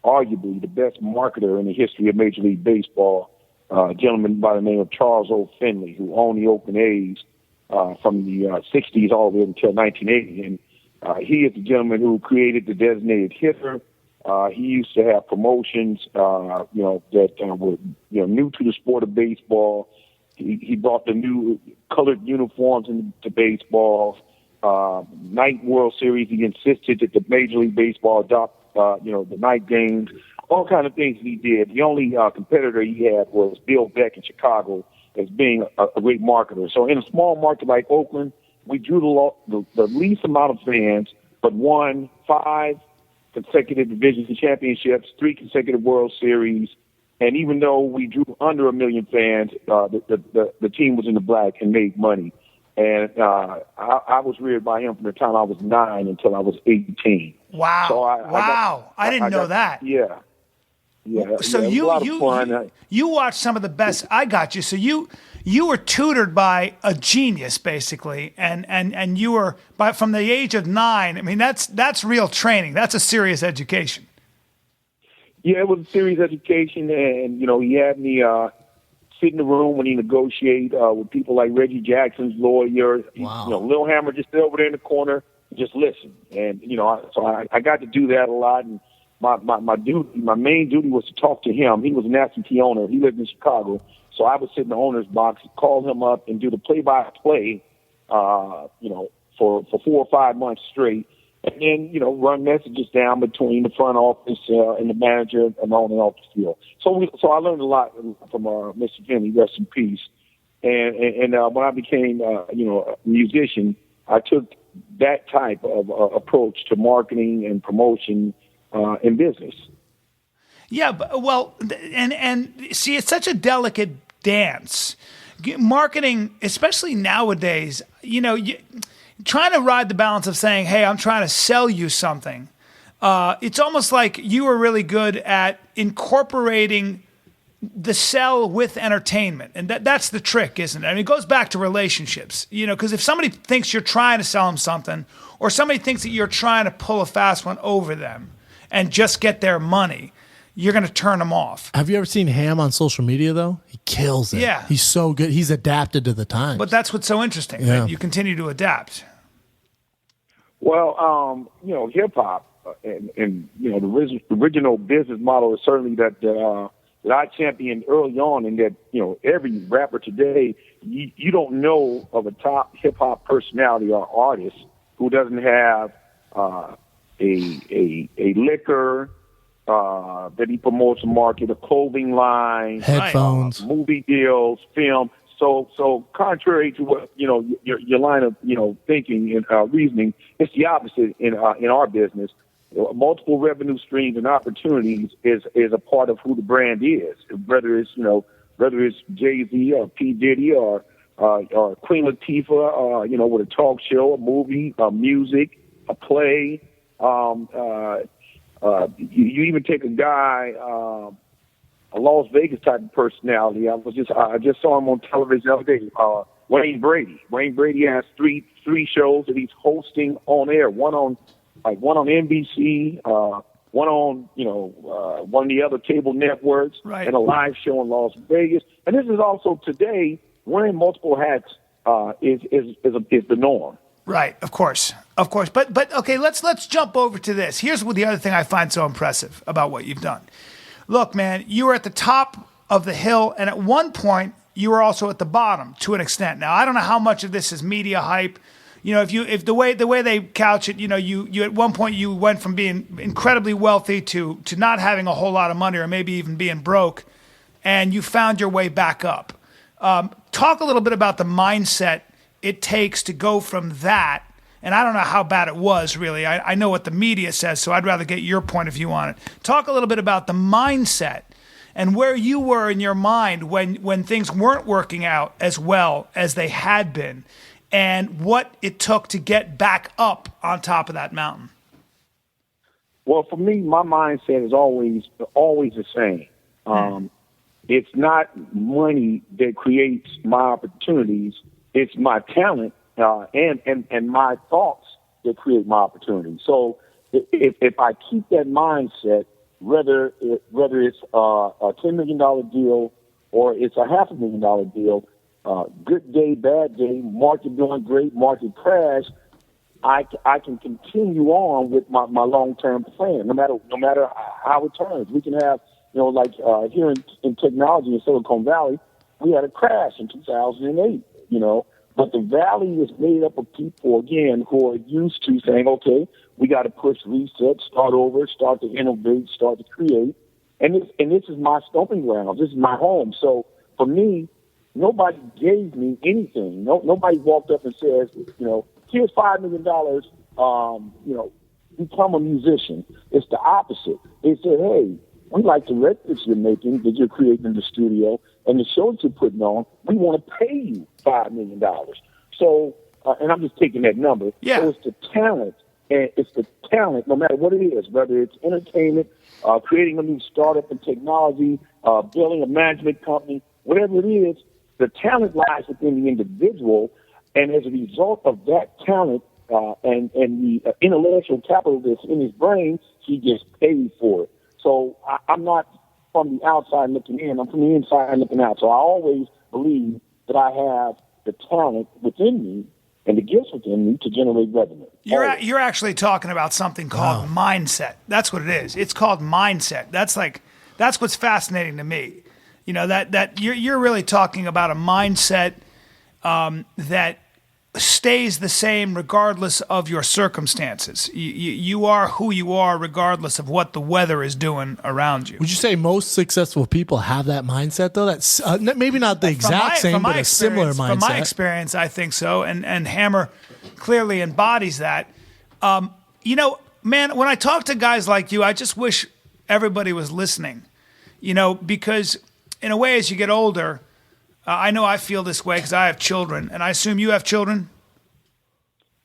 arguably the best marketer in the history of Major League Baseball, a gentleman by the name of Charles O. Finley, who owned the Oakland A's from the 60s all the way until 1980. And he is the gentleman who created the designated hitter. He used to have promotions, that were new to the sport of baseball. He brought the new colored uniforms into baseball. Night World Series, he insisted that the Major League Baseball adopt, the night games, all kind of things he did. The only competitor he had was Bill Beck in Chicago as being a great marketer. So in a small market like Oakland, we drew the least amount of fans, but won 5 consecutive division championships, 3 consecutive World Series. And even though we drew under 1 million fans, the team was in the black and made money. And I was reared by him from the time I was 9 until I was 18. Wow! So I didn't know that. Yeah. So it was a lot of fun. You watched some of the best. I got you. So you were tutored by a genius, basically, and you were from the age of 9. I mean, that's real training. That's a serious education. Yeah, it was a serious education, and he had me sit in the room when he negotiated with people like Reggie Jackson's lawyer. Wow. Lil Hammer just sit over there in the corner, and just listen. And I got to do that a lot. And my main duty was to talk to him. He was an absentee owner. He lived in Chicago, so I would sit in the owner's box, call him up, and do the play-by-play, for 4 or 5 months straight. And then, run messages down between the front office and the manager and on and off the field. So I learned a lot from Mr. Finley, rest in peace. And when I became, a musician, I took that type of approach to marketing and promotion in business. Yeah, well, and see, it's such a delicate dance. Marketing, especially nowadays, trying to ride the balance of saying, hey, I'm trying to sell you something. It's almost like you were really good at incorporating the sell with entertainment. And that's the trick, isn't it? I mean, it goes back to relationships, because if somebody thinks you're trying to sell them something, or somebody thinks that you're trying to pull a fast one over them and just get their money, you're going to turn them off. Have you ever seen Ham on social media, though? He kills it. Yeah. He's so good. He's adapted to the times. But that's what's so interesting. Yeah. Right? You continue to adapt. Well, hip hop and the original business model is certainly that I championed early on, and that every rapper today, you don't know of a top hip hop personality or artist who doesn't have a liquor that he promotes and market, a clothing line, headphones, movie deals, film. So contrary to what your line of thinking and reasoning, it's the opposite in our business. Multiple revenue streams and opportunities is a part of who the brand is. Whether it's Jay-Z or P. Diddy or Queen Latifah, with a talk show, a movie, music, a play. You even take a guy, a Las Vegas type of personality. I just saw him on television the other day. Wayne Brady. Wayne Brady has three shows that he's hosting on air. One on NBC, one on one of the other cable networks, right, and a live show in Las Vegas. And this is also today wearing multiple hats is the norm. Right, of course. But okay, let's jump over to this. Here's the other thing I find so impressive about what you've done. Look, man, you were at the top of the hill, and at one point you were also at the bottom to an extent. Now, I don't know how much of this is media hype. If the way they couch it, you at one point you went from being incredibly wealthy to not having a whole lot of money, or maybe even being broke, and you found your way back up. Talk a little bit about the mindset it takes to go from that. And I don't know how bad it was, really. I know what the media says, so I'd rather get your point of view on it. Talk a little bit about the mindset and where you were in your mind when things weren't working out as well as they had been, and what it took to get back up on top of that mountain. Well, for me, my mindset is always the same. It's not money that creates my opportunities. It's my talent and my thoughts that create my opportunities. So if I keep that mindset, whether it's a $10 million deal or it's a $500,000 deal, good day, bad day, market doing great, market crash, I can continue on with my long-term plan, no matter how it turns. We can have, like here in technology in Silicon Valley, we had a crash in 2008, but the valley is made up of people, again, who are used to saying, okay, we got to push reset, start over, start to innovate, start to create. And this is my stomping ground. This is my home. So for me, nobody gave me anything. Nobody walked up and says, here's $5 million, become a musician. It's the opposite. They said, hey, we like the records you're making, that you're creating in the studio, and the shows you're putting on, we want to pay you $5 million. So, and I'm just taking that number. Yeah. So it's the talent, and it's the talent, no matter what it is, whether it's entertainment, creating a new startup in technology, building a management company, whatever it is, the talent lies within the individual, and as a result of that talent and the intellectual capital that's in his brain, he gets paid for it. So I'm not from the outside looking in. I'm from the inside looking out. So I always believe that I have the talent within me and the gifts within me to generate revenue. You're actually talking about something called mindset. That's what it is. It's called mindset. That's what's fascinating to me. That you're really talking about a mindset that stays the same regardless of your circumstances. You are who you are regardless of what the weather is doing around you. Would you say most successful people have that mindset, though? That's maybe not the exact same, but a similar mindset. From my experience, I think so. And Hammer clearly embodies that. Man, when I talk to guys like you, I just wish everybody was listening, because in a way, as you get older, I know I feel this way because I have children, and I assume you have children?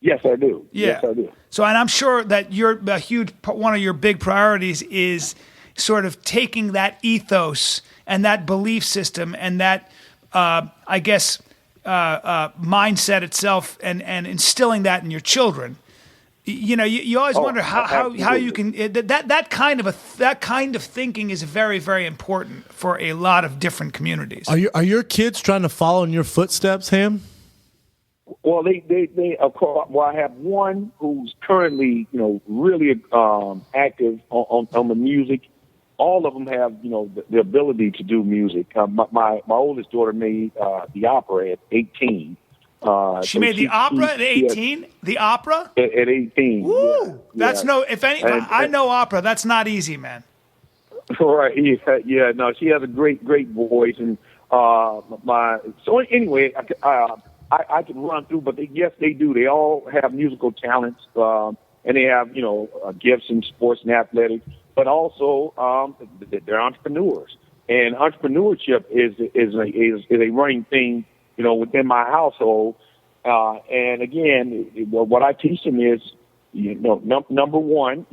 Yes, I do. Yeah. Yes, I do. So, and I'm sure that one of your big priorities is sort of taking that ethos and that belief system and that, mindset itself and instilling that in your children. You always wonder how you can that kind of thinking is very, very important for a lot of different communities. Are your kids trying to follow in your footsteps, Ham? Well, they of course. Well, I have one who's currently really active on the music. All of them have the ability to do music. My oldest daughter made the opera at 18. She made the opera at 18? The opera? At 18. Woo! Yeah. I know opera. That's not easy, man. Right. Yeah. No, she has a great voice. And so anyway, I can run through, but yes, they do. They all have musical talents, and they have, gifts in sports and athletics, but also they're entrepreneurs. And entrepreneurship is a running thing, within my household. And again, what I teach them is, number one,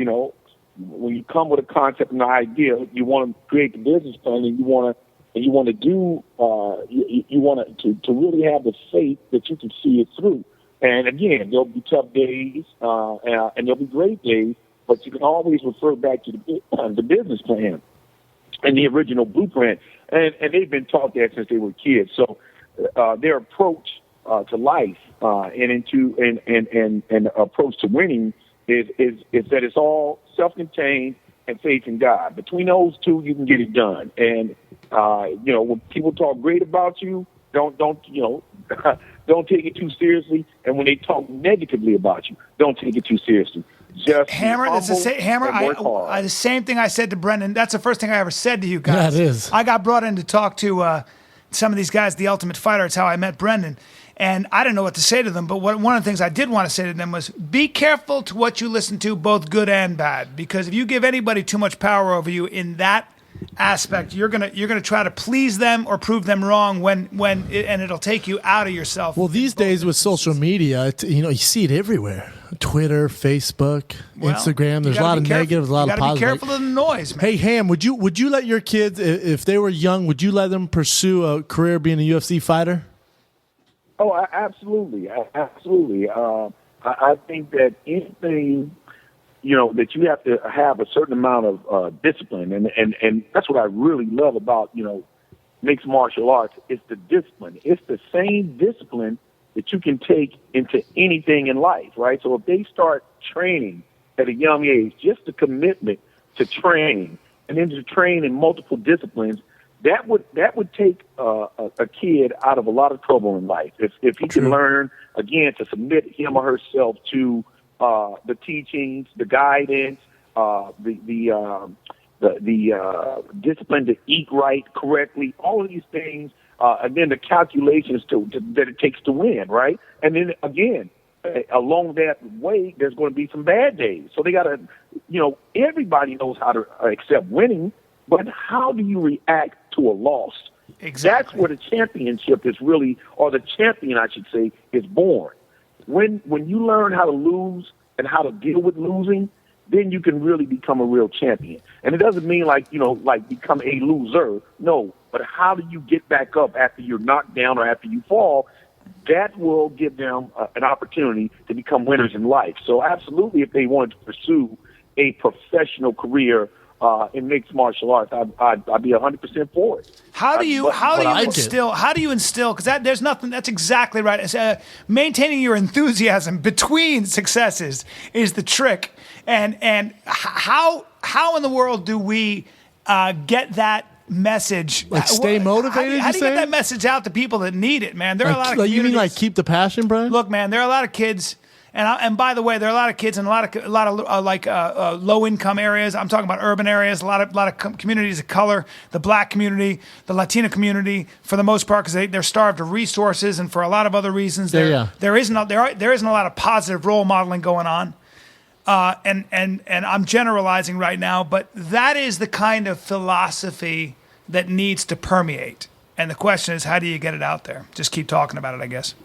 when you come with a concept and an idea, you want to create the business plan, and you want to really have the faith that you can see it through. And again, there'll be tough days, and there'll be great days, but you can always refer back to the business plan and the original blueprint. And they've been taught that since they were kids. So their approach to life and approach to winning is that it's all self-contained and faith in God. Between those two, you can get it done. And when people talk great about you, don't take it too seriously. And when they talk negatively about you, don't take it too seriously. Just Hammer, that's the same thing I said to Brendan. That's the first thing I ever said to you guys. Yeah, it is. I got brought in to talk to some of these guys, The Ultimate Fighter. It's how I met Brendan. And I didn't know what to say to them, but one of the things I did want to say to them was, be careful to what you listen to, both good and bad, because if you give anybody too much power over you in that aspect, you're gonna try to please them or prove them wrong and it'll take you out of yourself. Well, these days with social media, you see it everywhere. Twitter, Facebook, Instagram. There's a lot of negatives, a lot of positives. You gotta be careful of the noise, man. Hey, Ham, would you let your kids, if they were young, would you let them pursue a career being a UFC fighter? Oh, absolutely, absolutely. I think that anything, that you have to have a certain amount of discipline, and that's what I really love about mixed martial arts. It's the discipline. It's the same discipline that you can take into anything in life, right? So if they start training at a young age, just the commitment to train and then to train in multiple disciplines, that would take a kid out of a lot of trouble in life. If he can learn, again, to submit him or herself to the teachings, the guidance, the discipline to eat right, correctly, all of these things, and then the calculations that it takes to win, right? And then again, along that way, there's going to be some bad days. So they got to, everybody knows how to accept winning, but how do you react to a loss? Exactly. That's where the championship is really, or the champion, I should say, is born. When you learn how to lose and how to deal with losing, then you can really become a real champion. And it doesn't mean like become a loser. No, but how do you get back up after you're knocked down or after you fall? That will give them an opportunity to become winners in life. So absolutely, if they wanted to pursue a professional career in mixed martial arts, I'd be 100% for it. How do you instill? Because there's nothing. That's exactly right. It's, maintaining your enthusiasm between successes is the trick. And how in the world do we get that message? Like stay motivated? How do you get that message out to people that need it, man? There are a lot of you mean like keep the passion, Brian? Look, man, there are a lot of kids. And by the way, there are a lot of kids in a lot of low income areas. I'm talking about urban areas. A lot of communities of color, the Black community, the Latino community, for the most part, because they're starved of resources, and for a lot of other reasons, there isn't a lot of positive role modeling going on. And I'm generalizing right now, but that is the kind of philosophy that needs to permeate. And the question is, how do you get it out there? Just keep talking about it, I guess.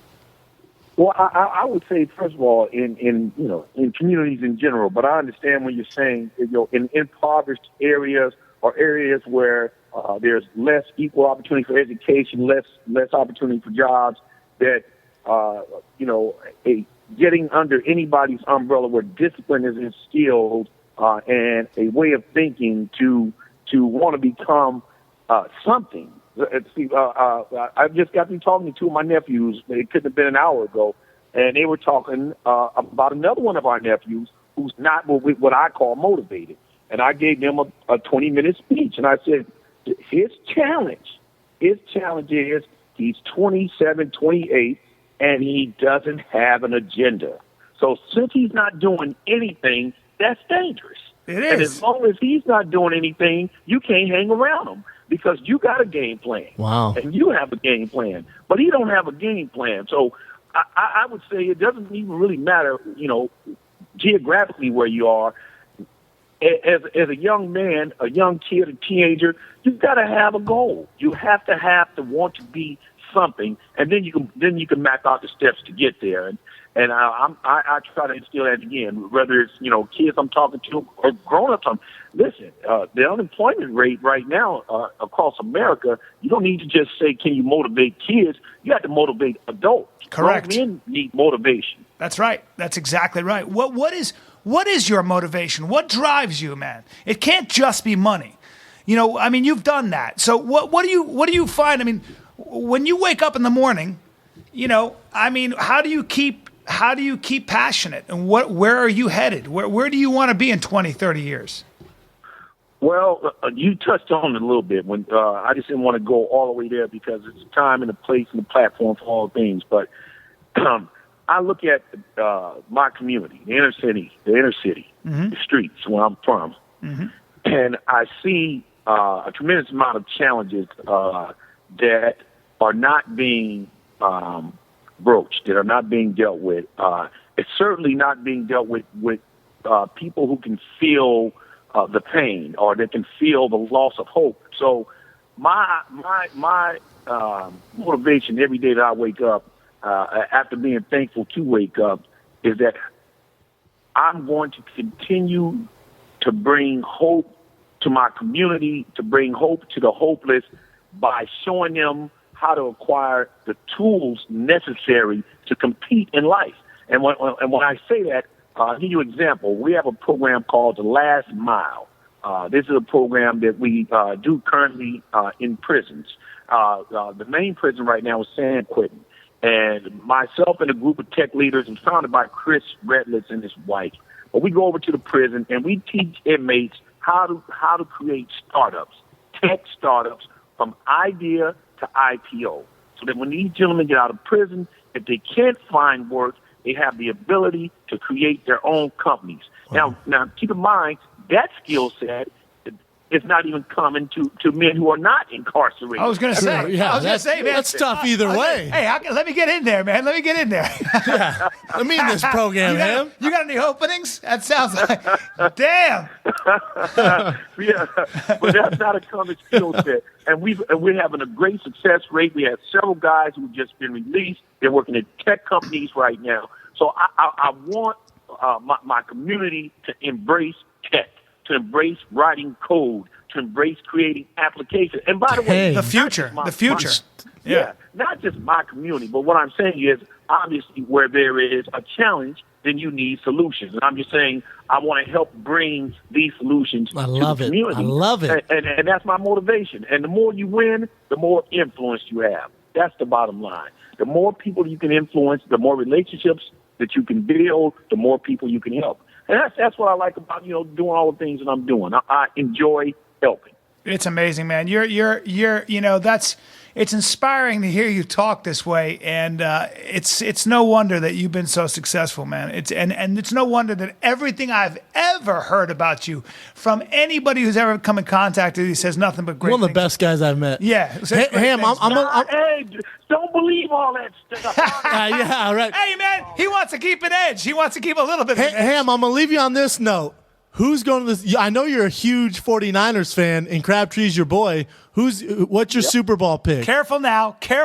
Well, I would say, first of all, in communities in general, but I understand when you're saying, in impoverished areas or areas where there's less equal opportunity for education, less opportunity for jobs, that getting under anybody's umbrella where discipline is instilled and a way of thinking to want to become something. I just got through talking to two of my nephews. It couldn't have been an hour ago, and they were talking about another one of our nephews who's not what I call motivated. And I gave them a 20-minute speech, and I said, his challenge is he's 27, 28, and he doesn't have an agenda. So since he's not doing anything, that's dangerous. It is. And as long as he's not doing anything, you can't hang around him. Because you got a game plan. Wow. And you have a game plan. But he don't have a game plan. So I would say it doesn't even really matter, geographically where you are. As a young man, a young kid, a teenager, you've got to have a goal. You have to want to be something, and then you can map out the steps to get there. And I try to instill that again, whether it's kids I'm talking to or grown-ups. Listen, the unemployment rate right now across America, you don't need to just say, can you motivate kids? You have to motivate adults. Correct. Grown men need motivation. That's right. That's exactly right. What is your motivation? What drives you, man? It can't just be money. You've done that. So what do you find? I mean, when you wake up in the morning, how do you keep passionate, and where are you headed? Where do you want to be in 20, 30 years? Well, you touched on it a little bit when I just didn't want to go all the way there because it's a time and a place and a platform for all things. But I look at my community, the inner city, mm-hmm. the streets where I'm from, mm-hmm. and I see a tremendous amount of challenges that are not being broached, that are not being dealt with. It's certainly not being dealt with people who can feel the pain or that can feel the loss of hope. So my motivation every day that I wake up, after being thankful to wake up, is that I'm going to continue to bring hope to my community, to bring hope to the hopeless by showing them how to acquire the tools necessary to compete in life. And when I say that, I'll give you an example. We have a program called The Last Mile. This is a program that we do currently in prisons. The main prison right now is San Quentin. And myself and a group of tech leaders, and founded by Chris Redlitz and his wife, but we go over to the prison and we teach inmates how to create startups, tech startups, from idea to IPO, so that when these gentlemen get out of prison, if they can't find work, they have the ability to create their own companies. Wow. Now, keep in mind that skill set is not even common to men who are not incarcerated. I was going to say, man, that's tough either way. Hey, let me get in there, man. Let me get in there. Yeah. Let me in this program, man. You got any openings? That sounds like, damn. Yeah, but that's not a common skill set. And we're having a great success rate. We have several guys who've just been released. They're working at tech companies right now. So I want my community to embrace tech, to embrace writing code, to embrace creating applications. And by the way, the future. Yeah, not just my community, but what I'm saying is, obviously, where there is a challenge, then you need solutions. And I'm just saying, I want to help bring these solutions to the community. I love it. And that's my motivation. And the more you win, the more influence you have. That's the bottom line. The more people you can influence, the more relationships that you can build, the more people you can help. And that's what I like about, doing all the things that I'm doing. I enjoy helping. It's amazing, man. It's inspiring to hear you talk this way, and it's no wonder that you've been so successful, man. And it's no wonder that everything I've ever heard about you from anybody who's ever come in contact with you says nothing but great One of the things. best guys I've met. Yeah. Ham, hey, don't believe all that stuff. yeah, right. Hey, man, he wants to keep an edge. He wants to keep a little bit of an edge. Ham, I'm going to leave you on this note. Who's going to this? I know you're a huge 49ers fan, and Crabtree's your boy. What's your Super Bowl pick? Careful now. Come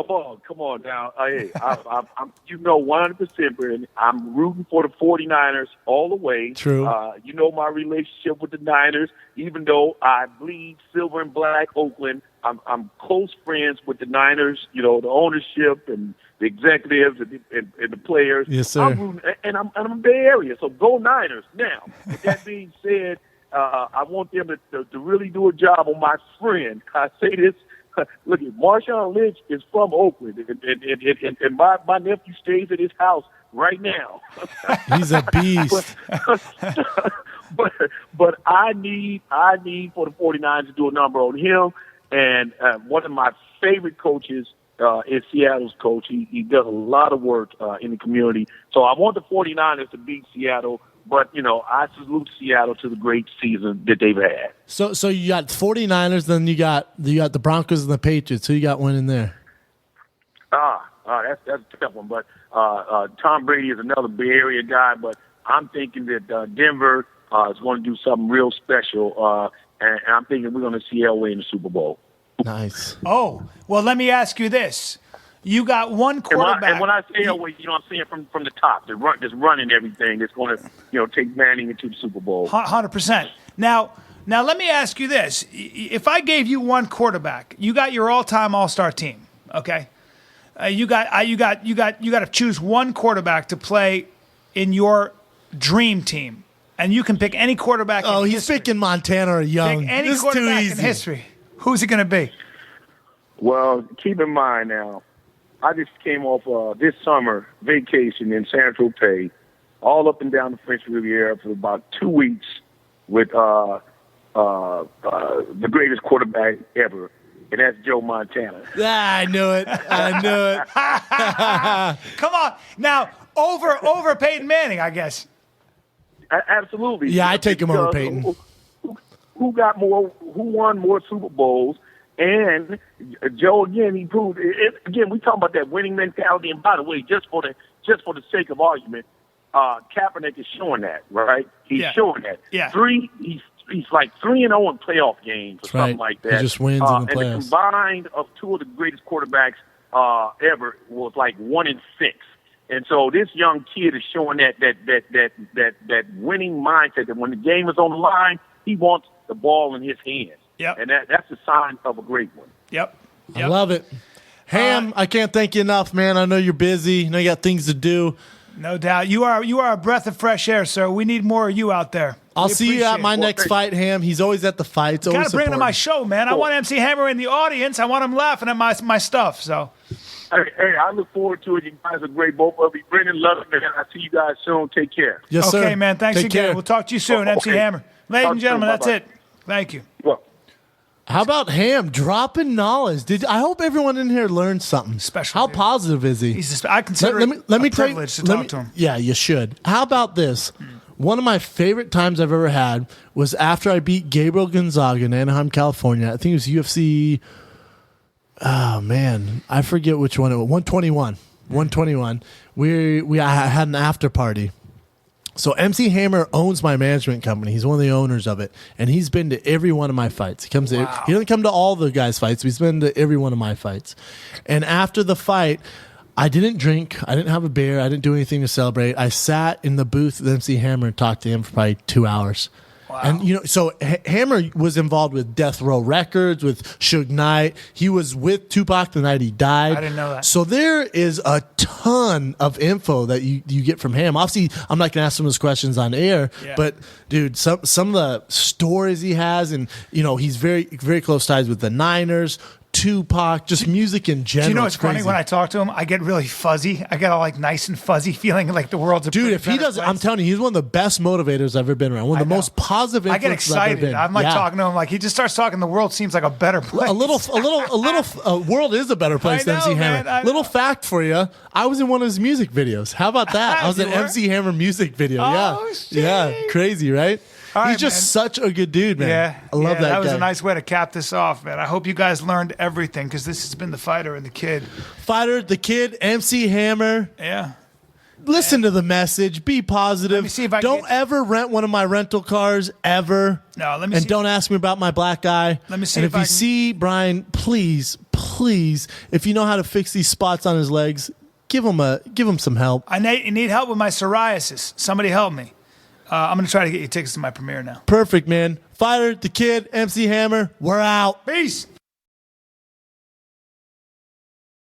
on now. Hey, I'm 100%, Brandon. I'm rooting for the 49ers all the way. True. My relationship with the Niners, even though I bleed silver and black Oakland, I'm close friends with the Niners, the ownership and the executives and the players. Yes, sir. I'm rooting, and I'm in the Bay Area, so go Niners. Now, with that being said, I want them to really do a job on my friend. I say this. Look, Marshawn Lynch is from Oakland, and my nephew stays at his house right now. He's a beast. but I need for the 49ers to do a number on him. And one of my favorite coaches is Seattle's coach. He does a lot of work in the community. So I want the 49ers to beat Seattle. But, I salute Seattle to the great season that they've had. So you got 49ers, then you got the Broncos and the Patriots. Who you got winning there? That's a tough one. But Tom Brady is another Bay Area guy. But I'm thinking that Denver is going to do something real special. And I'm thinking we're going to see Elway in the Super Bowl. Nice. Oh, well, let me ask you this. You got one quarterback. And when I say Elway, I'm saying from the top, just running everything that's going to, take Manning into the Super Bowl. 100%. Now let me ask you this: if I gave you one quarterback, you got your all-time All-Star team. Okay, you got to choose one quarterback to play in your dream team, and you can pick any quarterback. Oh, he's picking Montana or Young. Pick any this quarterback too easy. in history. Who's it going to be? Well, keep in mind now, I just came off this summer vacation in San Tropez, all up and down the French Riviera for about 2 weeks with the greatest quarterback ever, and that's Joe Montana. I knew it. Come on. Now, over Peyton Manning, I guess. Absolutely. Yeah, I take him over Peyton. Who won more Super Bowls? And Joe, again, he proved it. Again, we talk about that winning mentality. And by the way, just for the sake of argument, Kaepernick is showing that, right? He's showing that. Yeah. He's like 3-0 in playoff games or something like that. He just wins in the and playoffs. the combined of two of the greatest quarterbacks ever was like 1-6. And so this young kid is showing that winning mindset that when the game is on the line, he wants the ball in his hands. Yep. And that's a sign of a great one. Yep. I love it. Ham, I can't thank you enough, man. I know you're busy. I know you got things to do. No doubt. You are a breath of fresh air, sir. We need more of you out there. I'll see you at my next fight, Ham. He's always at the fights. Got to bring him to my show, man. I want MC Hammer in the audience. I want him laughing at my stuff. So, hey, I look forward to it. You guys are great, both of you. Brendan, love it, man. I'll see you guys soon. Take care. Yes, sir. Okay, man. Thanks Take again. care. We'll talk to you soon, MC Hammer. Ladies and gentlemen, that's it. Thank you. Well, how about Ham dropping knowledge? I hope everyone in here learned something Special, How dude. positive is he? I consider it let me a tell you- privilege to let talk me- to him. Yeah, you should. How about this? One of my favorite times I've ever had was after I beat Gabriel Gonzaga in Anaheim, California. I think it was UFC. Oh man, I forget which one it was. 121. 121. I had an after party. So MC Hammer owns my management company. He's one of the owners of it, and he's been to every one of my fights. He doesn't come to all the guys' fights, but he's been to every one of my fights. And after the fight, I didn't drink. I didn't have a beer. I didn't do anything to celebrate. I sat in the booth with MC Hammer and talked to him for probably 2 hours. Wow. And, so Hammer was involved with Death Row Records, with Suge Knight. He was with Tupac the night he died. I didn't know that. So there is a ton of info that you get from him. Obviously, I'm not going to ask some of his questions on air, but, dude, some of the stories he has, and, he's very, very close ties with the Niners, Tupac, just music in general. Do you know what's It's crazy. funny? When I talk to him, I get really fuzzy. I get all nice and fuzzy feeling like the world's a Dude, pretty if he better does, place. I'm telling you, he's one of the best motivators I've ever been around. One of the most positive I get influences I've ever excited. been. I'm like Yeah. talking to him like he just starts talking. The world seems like a better place. A little world is a better place than I MC know, Hammer. man, I Little know. fact for you, I was in one of his music videos. How about that? I was in You were? MC Hammer music video. Oh, Yeah. shit. Crazy, right? All right, He's just man. such a good dude, man. Yeah, I love that That guy. was a nice way to cap this off, man. I hope you guys learned everything because this has been the fighter and the kid. Fighter, the kid, MC Hammer. Yeah. Listen to the message. Be positive. Let me see if I don't get- ever rent one of my rental cars ever. No, let me And see. don't ask me about my black eye. Let me see And if if I you can- see Brian, please, if you know how to fix these spots on his legs, give him some help. I need help with my psoriasis. Somebody help me. I'm going to try to get you tickets to my premiere now. Perfect, man. Fighter, the kid, MC Hammer, we're out. Peace.